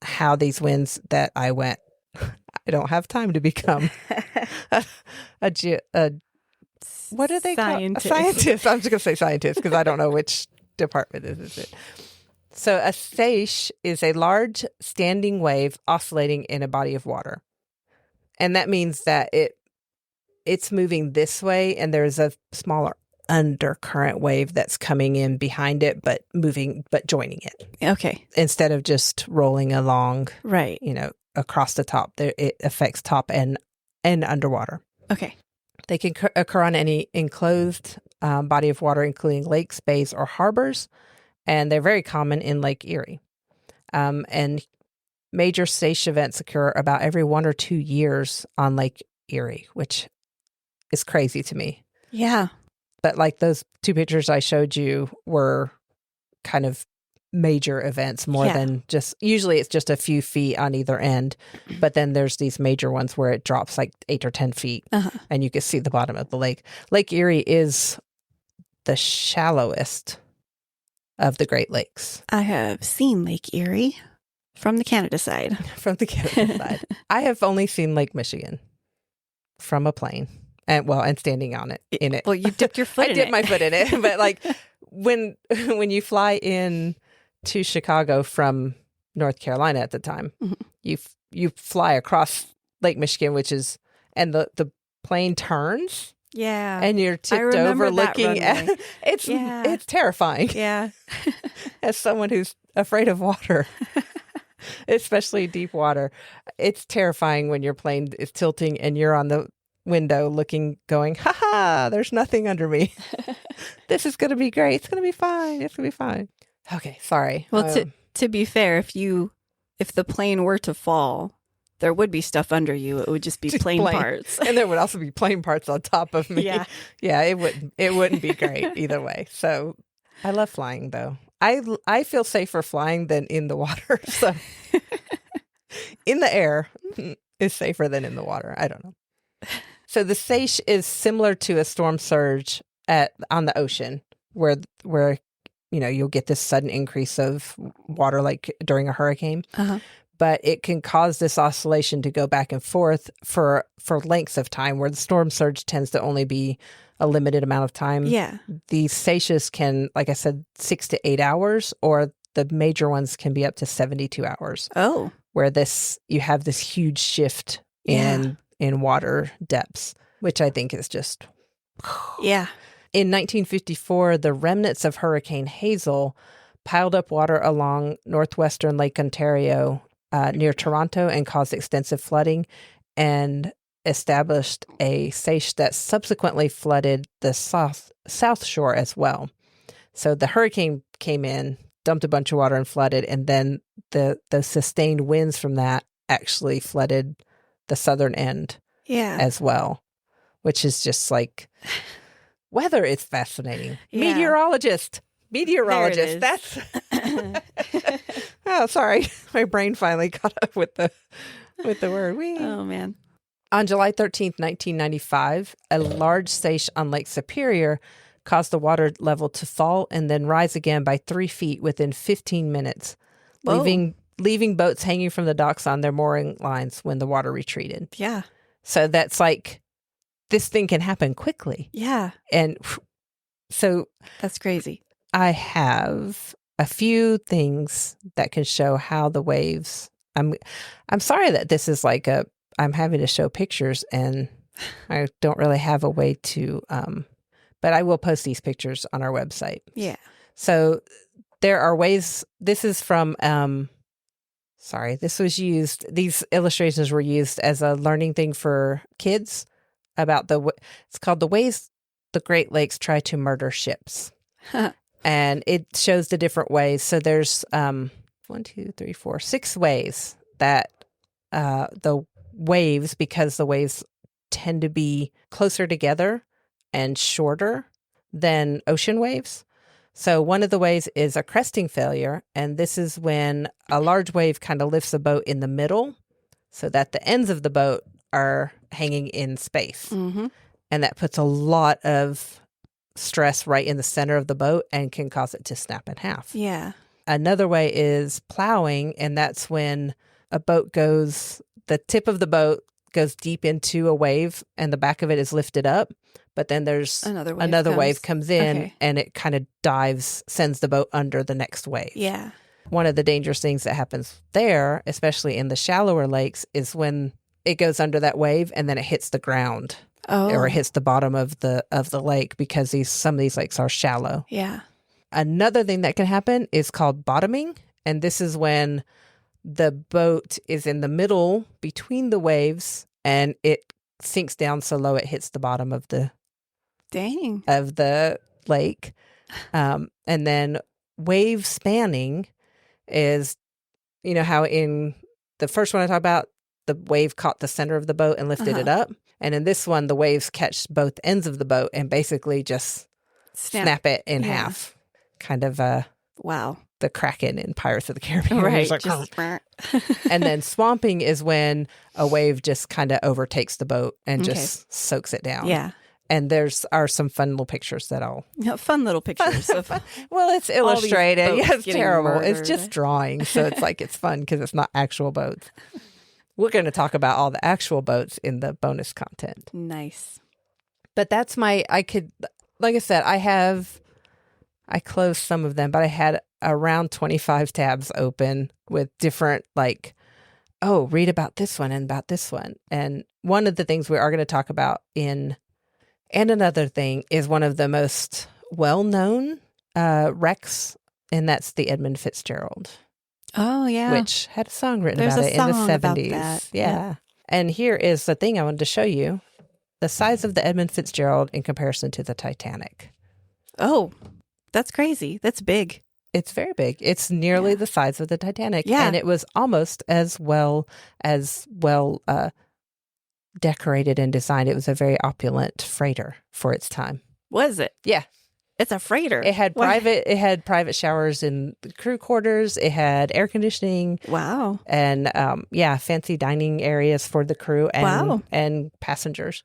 how these winds that I went, I don't have time to become what do they call a scientist? I'm just going to say scientist because I don't know which department is it. So a SAISH is a large standing wave oscillating in a body of water. And that means that it's moving this way and there's a smaller undercurrent wave that's coming in behind it, but joining it. Okay. Instead of just rolling along, right, across the top. It affects top and underwater. Okay. They can occur on any enclosed body of water, including lakes, bays, or harbors. And they're very common in Lake Erie. And major SAISH events occur about every 1 or 2 years on Lake Erie, which is crazy to me. Yeah. But like those 2 pictures I showed you were kind of major events more than just, usually it's just a few feet on either end. But then there's these major ones where it drops like 8 or 10 feet and you can see the bottom of the lake. Lake Erie is the shallowest of the Great Lakes. I have seen Lake Erie. From the Canada side. From the Canada side. I have only seen Lake Michigan from a plane. And standing on it, in it. Well, you dipped your foot in it. I dipped my foot in it. But like when you fly in to Chicago from North Carolina at the time, you fly across Lake Michigan, and the plane turns. Yeah. And you're tipped over looking at it's terrifying. Yeah. As someone who's afraid of water, especially deep water, it's terrifying when your plane is tilting and you're on the window looking, going, ha ha, there's nothing under me. This is going to be great. It's going to be fine. It's going to be fine. Okay, sorry. Well, to be fair, if the plane were to fall, there would be stuff under you. It would just be plane parts. And there would also be plane parts on top of me. Yeah. Yeah, it wouldn't be great either way. So I love flying though. I feel safer flying than in the water. So in the air is safer than in the water. I don't know. So the seiche is similar to a storm surge on the ocean where you'll get this sudden increase of water like during a hurricane. Uh-huh. But it can cause this oscillation to go back and forth for lengths of time, where the storm surge tends to only be a limited amount of time. Yeah. These seiches can, like I said, 6 to 8 hours, or the major ones can be up to 72 hours. Oh. Where you have this huge shift in water depths, which I think is just... Yeah. In 1954, the remnants of Hurricane Hazel piled up water along northwestern Lake Ontario near Toronto and caused extensive flooding and established a seiche that subsequently flooded the south shore as well. So the hurricane came in, dumped a bunch of water and flooded, and then the sustained winds from that actually flooded the southern end as well, which is just like... Weather is fascinating. Yeah. Meteorologist. That's oh, sorry. My brain finally caught up with the word. Whee. Oh man. On July 13th, 1995, a large seiche on Lake Superior caused the water level to fall and then rise again by 3 feet within 15 minutes, leaving boats hanging from the docks on their mooring lines when the water retreated. Yeah. So that's like, this thing can happen quickly. Yeah. And so... That's crazy. I have a few things that can show how the waves... I'm sorry that this is like I'm having to show pictures and I don't really have a way to... but I will post these pictures on our website. Yeah. So there are ways... This is from... These illustrations were used as a learning thing for kids about it's called The Ways the Great Lakes Try to Murder Ships. And it shows the different ways. So there's 6 ways that the waves, because the waves tend to be closer together and shorter than ocean waves. So one of the ways is a cresting failure, and this is when a large wave kind of lifts a boat in the middle so that the ends of the boat are hanging in space. Mm-hmm. And that puts a lot of stress right in the center of the boat and can cause it to snap in half. Yeah. Another way is plowing, and that's when the tip of the boat goes deep into a wave and the back of it is lifted up, but then there's another wave comes in and it kind of sends the boat under the next wave. Yeah. One of the dangerous things that happens there, especially in the shallower lakes, is when it goes under that wave and then it hits the ground or it hits the bottom of the lake, because some of these lakes are shallow. Yeah. Another thing that can happen is called bottoming, and this is when the boat is in the middle between the waves and it sinks down so low it hits the bottom of the lake. And then wave spanning is, how in the first one I talked about, the wave caught the center of the boat and lifted it up. And in this one, the waves catch both ends of the boat and basically just snap it in half. Kind of wow. The Kraken in Pirates of the Caribbean. Right. Like, and then swamping is when a wave just kind of overtakes the boat and just soaks it down. Yeah. And there's are some fun little pictures that I'll... Fun little pictures of Well, it's illustrated. boats Yeah, it's getting terrible. It's murdered. just drawing. So it's like, it's fun because it's not actual boats. We're going to talk about all the actual boats in the bonus content. Nice. But that's like I said, I closed some of them, but I had around 25 tabs open with different read about this one and about this one. And one of the things we are going to talk about and another thing is one of the most well-known wrecks, and that's the Edmund Fitzgerald. Oh, yeah. Which had a song written There's about a it in the song 70s. about that. Yeah. And here is the thing I wanted to show you. The size of the Edmund Fitzgerald in comparison to the Titanic. Oh, that's crazy. That's big. It's very big. It's nearly the size of the Titanic. Yeah. And it was almost as well decorated and designed. It was a very opulent freighter for its time. Was it? Yeah. It's a freighter. It had private showers in the crew quarters. It had air conditioning. Wow. And fancy dining areas for the crew and passengers.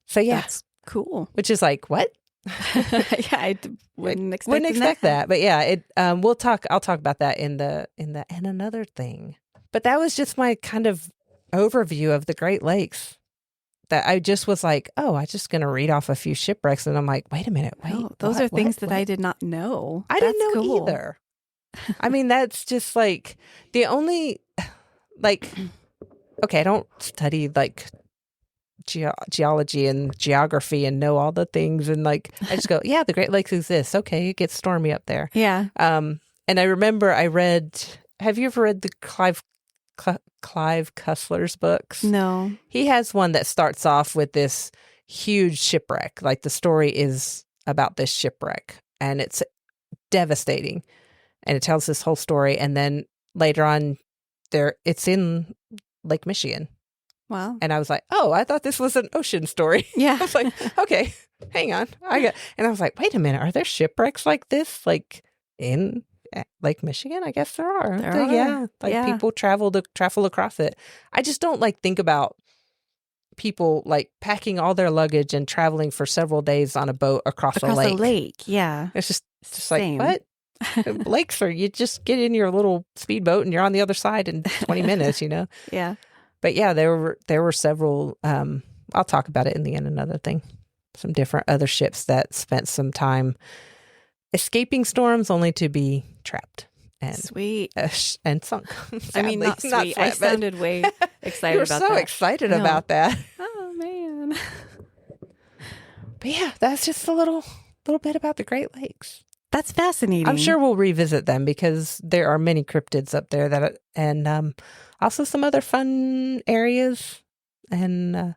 So yeah. That's cool. Which is like, what? I wouldn't expect that. But yeah, I'll talk about that in another thing. But that was just my kind of overview of the Great Lakes. That I just was like, oh, I'm just going to read off a few shipwrecks. And I'm like, wait a minute. Those are things that I did not know. I didn't know either. I mean, that's just like the only, okay, I don't study geology and geography and know all the things. And I just go, yeah, the Great Lakes exist. Okay, it gets stormy up there. Yeah. And I remember have you ever read the Clive Cussler's books? No. He has one that starts off with this huge shipwreck. The story is about this shipwreck and it's devastating. And it tells this whole story. And then later on it's in Lake Michigan. Wow. And I was like, oh, I thought this was an ocean story. Yeah. I was like, okay, hang on. And I was like, wait a minute, are there shipwrecks like this? In Lake Michigan? I guess there are. Yeah. People travel across it. I just don't think about people packing all their luggage and traveling for several days on a boat across a lake. Yeah. It's just what? Lakes are, you just get in your little speedboat and you're on the other side in 20 minutes, Yeah. But yeah, there were several, I'll talk about it in the end, another thing. Some different other ships that spent some time escaping storms only to be trapped. And sweet. And sunk. I mean, not sweet. I sounded way excited about that. You were so excited about that. Oh, man. But yeah, that's just a little bit about the Great Lakes. That's fascinating. I'm sure we'll revisit them because there are many cryptids up there and also some other fun areas and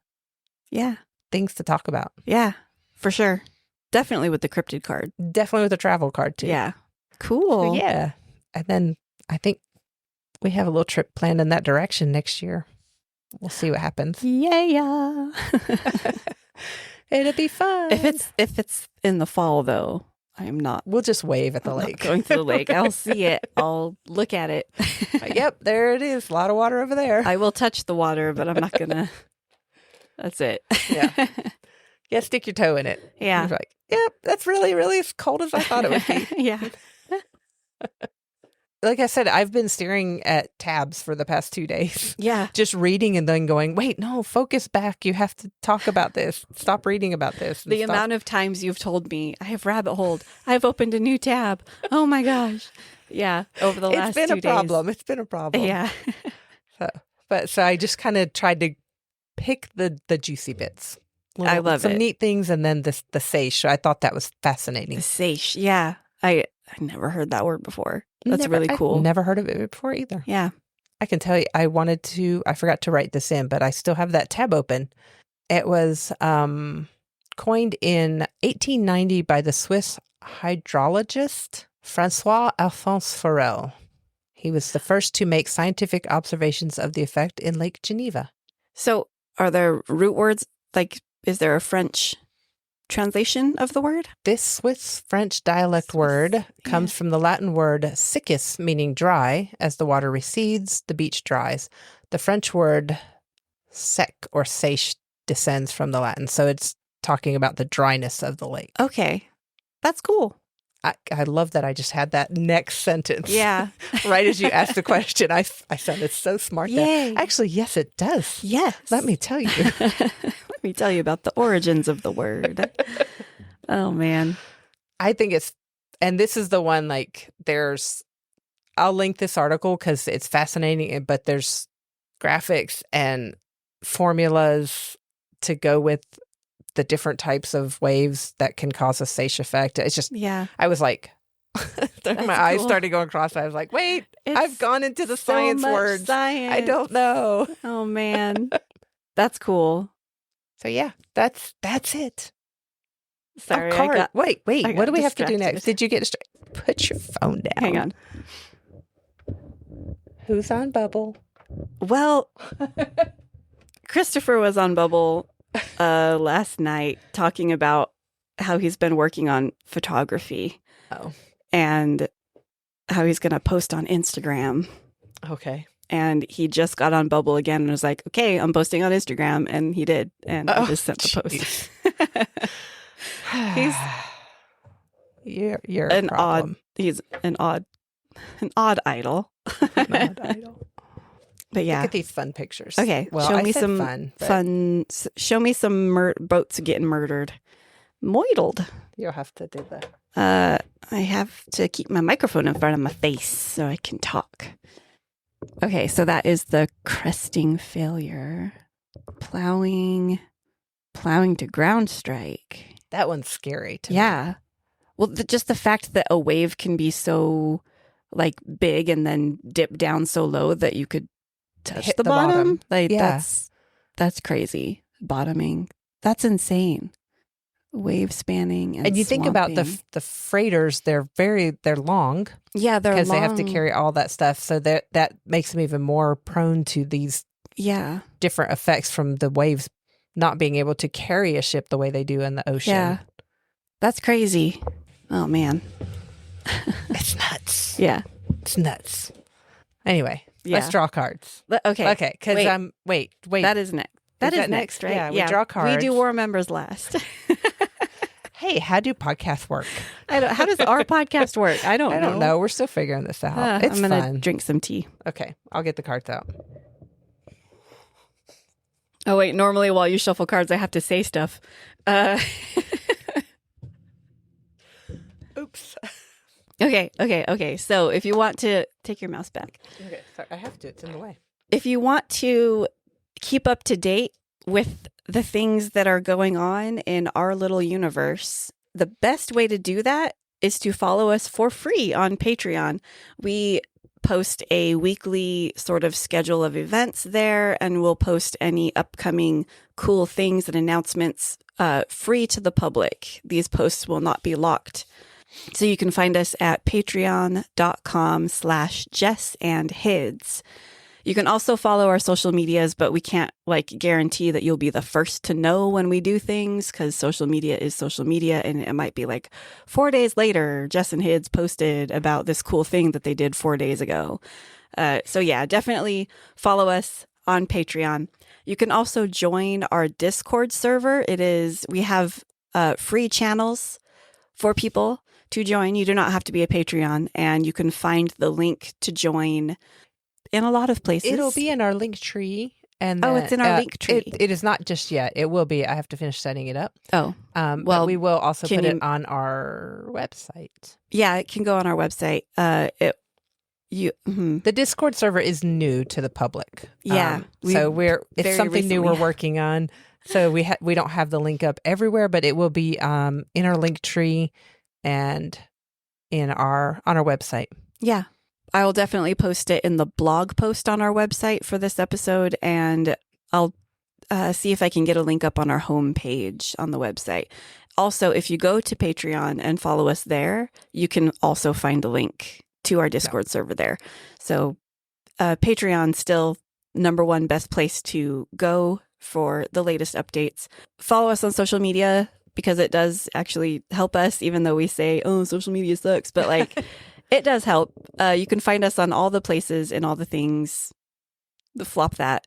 things to talk about. Yeah, for sure. Definitely with the cryptid card. Definitely with the travel card too. Yeah. Cool. So, yeah. And then I think we have a little trip planned in that direction next year. We'll see what happens. Yeah. It'll be fun. If it's in the fall though, I'm not. We'll just wave at the lake. Going to the lake. I'll see it. I'll look at it. Yep, there it is. A lot of water over there. I will touch the water, but I'm not gonna. That's it. Yeah. Yeah, stick your toe in it. Yeah. You're yep, that's really, really as cold as I thought it would be. Yeah. Like I said, I've been staring at tabs for the past 2 days. Yeah. Just reading and then going, wait, no, focus back. You have to talk about this. Stop reading about this. The amount of times you've told me, I have rabbit holed. I've opened a new tab. Oh my gosh. Yeah. Over the last 2 days. It's been a problem. Yeah. So I just kind of tried to pick the juicy bits. I love some it. neat things, and then the seiche. I thought that was fascinating. The seiche, yeah. I never heard that word before. That's really cool. I've never heard of it before either. Yeah. I can tell you, I forgot to write this in, but I still have that tab open. It was coined in 1890 by the Swiss hydrologist Francois-Alphonse Forel. He was the first to make scientific observations of the effect in Lake Geneva. So are there root words? Is there a French translation of the word? This Swiss-French dialect word comes from the Latin word siccus, meaning dry. As the water recedes, the beach dries. The French word sec or seiche descends from the Latin. So it's talking about the dryness of the lake. Okay. That's cool. I love that I just had that next sentence. Yeah. Right as you asked the question, I sounded so smart Yay. there. Actually, yes, it does. Yes. Let me tell you. Let me tell you about the origins of the word. Oh, man. I think and this is the one, I'll link this article because it's fascinating, but there's graphics and formulas to go with the different types of waves that can cause a Seiche effect. It's just, Yeah. I was like, my eyes started going cross. I was like, wait, I've gone into the science words. Science. I don't know. Oh, man. That's cool. So yeah, that's it. Sorry. Wait. What do we have to do distracted. next? Did you get Put your phone down. Hang on. Who's on Bubble? Well, Christopher was on Bubble last night talking about how he's been working on photography. Oh. And how he's going to post on Instagram. Okay. And he just got on Bubble again and was like, okay, I'm posting on Instagram. And he did. And I just sent the post. You're an problem. He's an odd idol. An odd idol. But yeah. Look at these fun pictures. Okay. Well, show me some fun. Show me some boats getting murdered. Moidled. You'll have to do that. I have to keep my microphone in front of my face so I can talk. Okay, so that is the cresting failure. Plowing to ground strike. That one's scary to me. Yeah. Well, just the fact that a wave can be so big and then dip down so low that you could touch Hit the bottom. Yeah. That's crazy. Bottoming. That's insane. Wave spanning and you think about the freighters, they're long. Yeah, they're because long. they have to carry all that stuff, so that makes them even more prone to these different effects from the waves not being able to carry a ship the way they do in the ocean. Yeah, that's crazy. Oh man, it's nuts. Yeah, it's nuts. Anyway, let's draw cards. Okay, because wait. That is next. That is next, right? Yeah, we draw cards. We do war members last. Hey, how do podcasts work? How does our podcast work? I don't know. We're still figuring this out. It's I'm gonna fun. drink some tea. Okay, I'll get the cards out. Oh wait, normally while you shuffle cards, I have to say stuff. Oops. Okay. So if you want to take your mouse back. Okay, sorry, I have to. It's in the way. If you want to keep up to date with the things that are going on in our little universe, the best way to do that is to follow us for free on Patreon. We post a weekly sort of schedule of events there, and we'll post any upcoming cool things and announcements free to the public. These posts will not be locked. So you can find us at patreon.com/jessandhids. You can also follow our social medias, but we can't guarantee that you'll be the first to know when we do things, because social media is social media, and it might be 4 days later, Jess and Hids posted about this cool thing that they did 4 days ago. So yeah, definitely follow us on Patreon. You can also join our Discord server. We have free channels for people to join. You do not have to be a Patreon, and you can find the link to join in a lot of places. It'll be in our link tree. And it's in our link tree. It is not just yet. It will be. I have to finish setting it up. Oh. But we will also put it on our website. Yeah, it can go on our website. The Discord server is new to the public. Yeah. So it's something new we're working on. So we don't have the link up everywhere, but it will be in our link tree and on our website. Yeah. I will definitely post it in the blog post on our website for this episode, and I'll see if I can get a link up on our homepage on the website. Also, if you go to Patreon and follow us there, you can also find a link to our Discord server there. So Patreon still #1 best place to go for the latest updates. Follow us on social media, because it does actually help us, even though we say, oh, social media sucks. But it does help. You can find us on all the places and all the things. Flop that.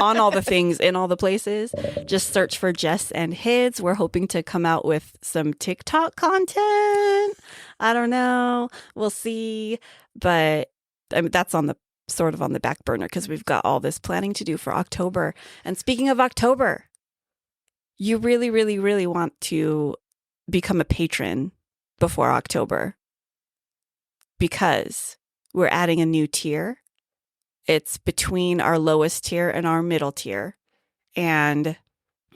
on all the things, in all the places. Just search for Jess and Hids. We're hoping to come out with some TikTok content. I don't know. We'll see. But I mean, that's on the sort of on the back burner because we've got all this planning to do for October. And speaking of October, you really, really, really want to become a patron before October because we're adding a new tier. It's between our lowest tier and our middle tier. And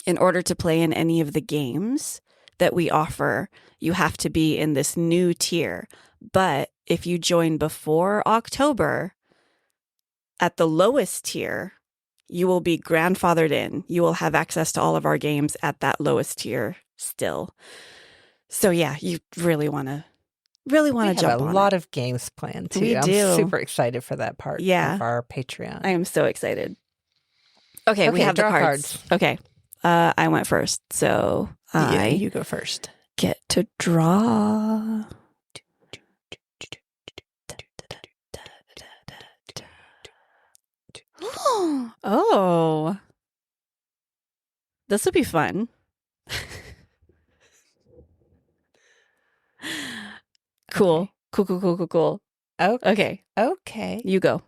in order to play in any of the games that we offer, you have to be in this new tier. But if you join before October, at the lowest tier, you will be grandfathered in. You will have access to all of our games at that lowest tier still. So yeah, you really want to jump on it. We have a lot of games planned too. We do. I'm super excited for that part of our Patreon. I am so excited. Okay, we have the cards. Okay, I went first, so you go first. Get to draw. Oh, this will be fun. Cool. Okay. You go.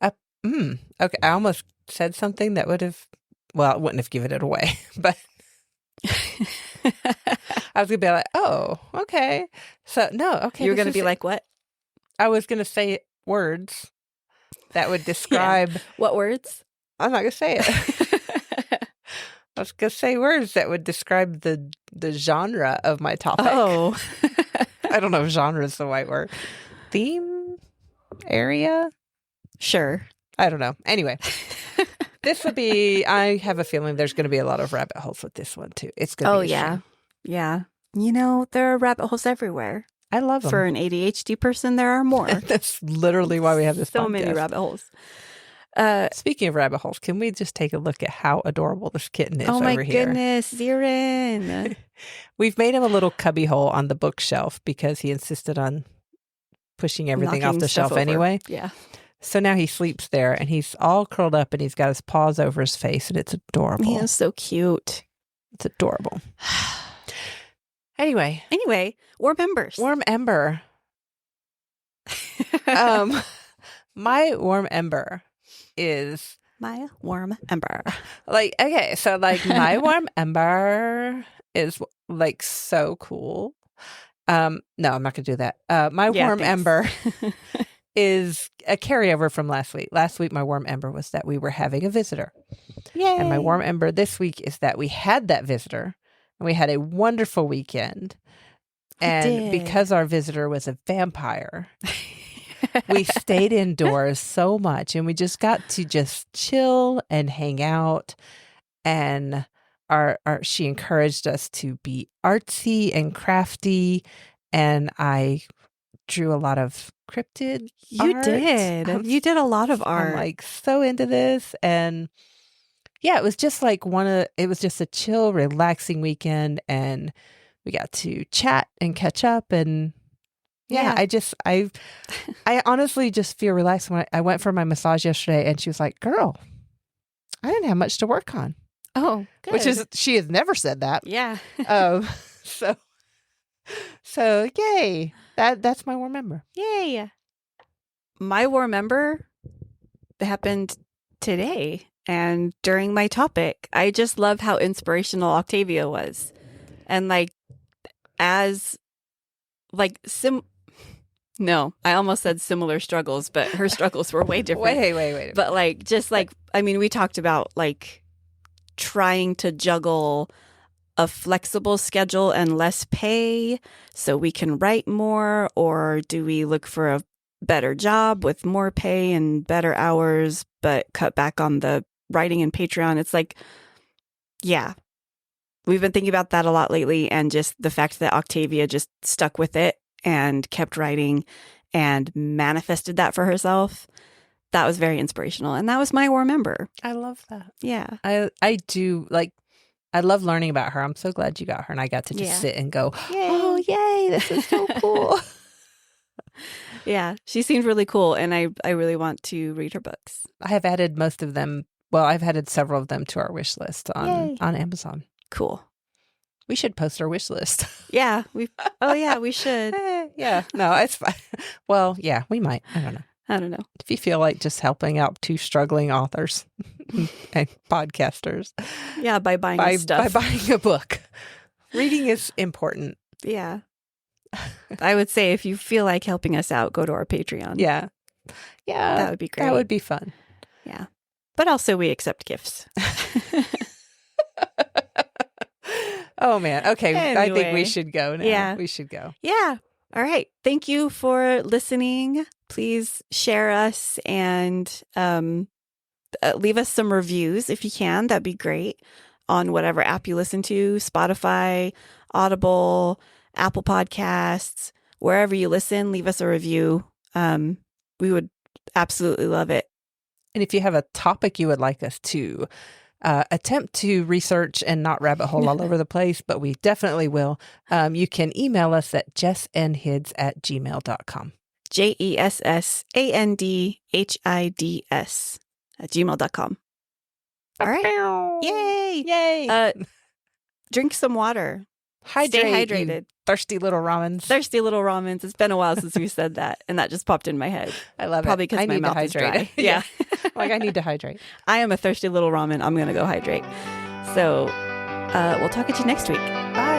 Okay. I almost said something that would have, well, it wouldn't have given it away, but I was going to be like, oh, okay. So, no, okay. You were going to be like, what? I was going to say words that would describe. Yeah. What words? I'm not going to say it. I was going to say words that would describe the genre of my topic. Oh. I don't know if genre is the right word. Theme? Area? Sure. I don't know. Anyway, this would be, I have a feeling there's going to be a lot of rabbit holes with this one too. It's going to be yeah. Yeah. You know, there are rabbit holes everywhere. I love them. For an ADHD person, there are more. That's literally why we have this so podcast. many rabbit holes. Speaking of rabbit holes, can we just take a look at how adorable this kitten is over here? Oh my goodness, Zirin. We've made him a little cubby hole on the bookshelf because he insisted on pushing everything off the shelf anyway. Yeah. So now he sleeps there and he's all curled up and he's got his paws over his face and it's adorable. He is so cute. It's adorable. Anyway, Warm Embers. Warm Ember. My warm ember is my warm ember. Like, okay, so like my warm ember is like so cool. No, I'm not gonna do that. My warm ember is a carryover from last week. Last week my warm ember was that we were having a visitor. Yay. And my warm ember this week is that we had that visitor and we had a wonderful weekend. And because our visitor was a vampire, we stayed indoors so much and we just got to just chill and hang out. And she encouraged us to be artsy and crafty. And I drew a lot of cryptid art. You did a lot of art. I'm like so into this. And yeah, it was just like it was just a chill, relaxing weekend. And we got to chat and catch up and I honestly just feel relaxed when I went for my massage yesterday and she was like, girl, I didn't have much to work on. Oh, good. Which is, she has never said that. Yeah. So yay. That's my warm member. Yay. My warm member happened today and during my topic. I just love how inspirational Octavia was. And no, I almost said similar struggles, but her struggles were way different. Wait. But we talked about like trying to juggle a flexible schedule and less pay so we can write more, or do we look for a better job with more pay and better hours, but cut back on the writing and Patreon? It's like, yeah. We've been thinking about that a lot lately, and just the fact that Octavia just stuck with it and kept writing and manifested that for herself, that was very inspirational. And that was my warm member. I love that. Yeah. I do, like, I love learning about her. I'm so glad you got her and I got to just sit and go, oh, yay, this is so cool. Yeah, she seemed really cool, and I really want to read her books. I have added most of them Well, I've added several of them to our wish list Yay. on Amazon. Cool. We should post our wish list. Yeah. We should. Yeah. No, it's fine. Well, yeah, we might. I don't know. If you feel like just helping out two struggling authors and podcasters. Yeah, by buying stuff. By buying a book. Reading is important. Yeah. I would say if you feel like helping us out, go to our Patreon. Yeah. Yeah. That would be great. That would be fun. Yeah. But also we accept gifts. Oh, man. Okay. Anyway. I think we should go now. Yeah. We should go. Yeah. All right. Thank you for listening. Please share us and leave us some reviews if you can. That'd be great on whatever app you listen to, Spotify, Audible, Apple Podcasts, wherever you listen, leave us a review. We would absolutely love it. And if you have a topic you would like us to attempt to research and not rabbit hole all over the place, but we definitely will, you can email us at jessandhids@gmail.com. JESSANDHIDS@gmail.com. All right. Yay. Yay. Drink some water. Stay hydrated. You thirsty little ramens. Thirsty little ramens. It's been a while since we said that, and that just popped in my head. I love Probably it. because my mouth is dry. Yeah. Like, I need to hydrate. I am a thirsty little ramen. I'm going to go hydrate. So we'll talk at you next week. Bye.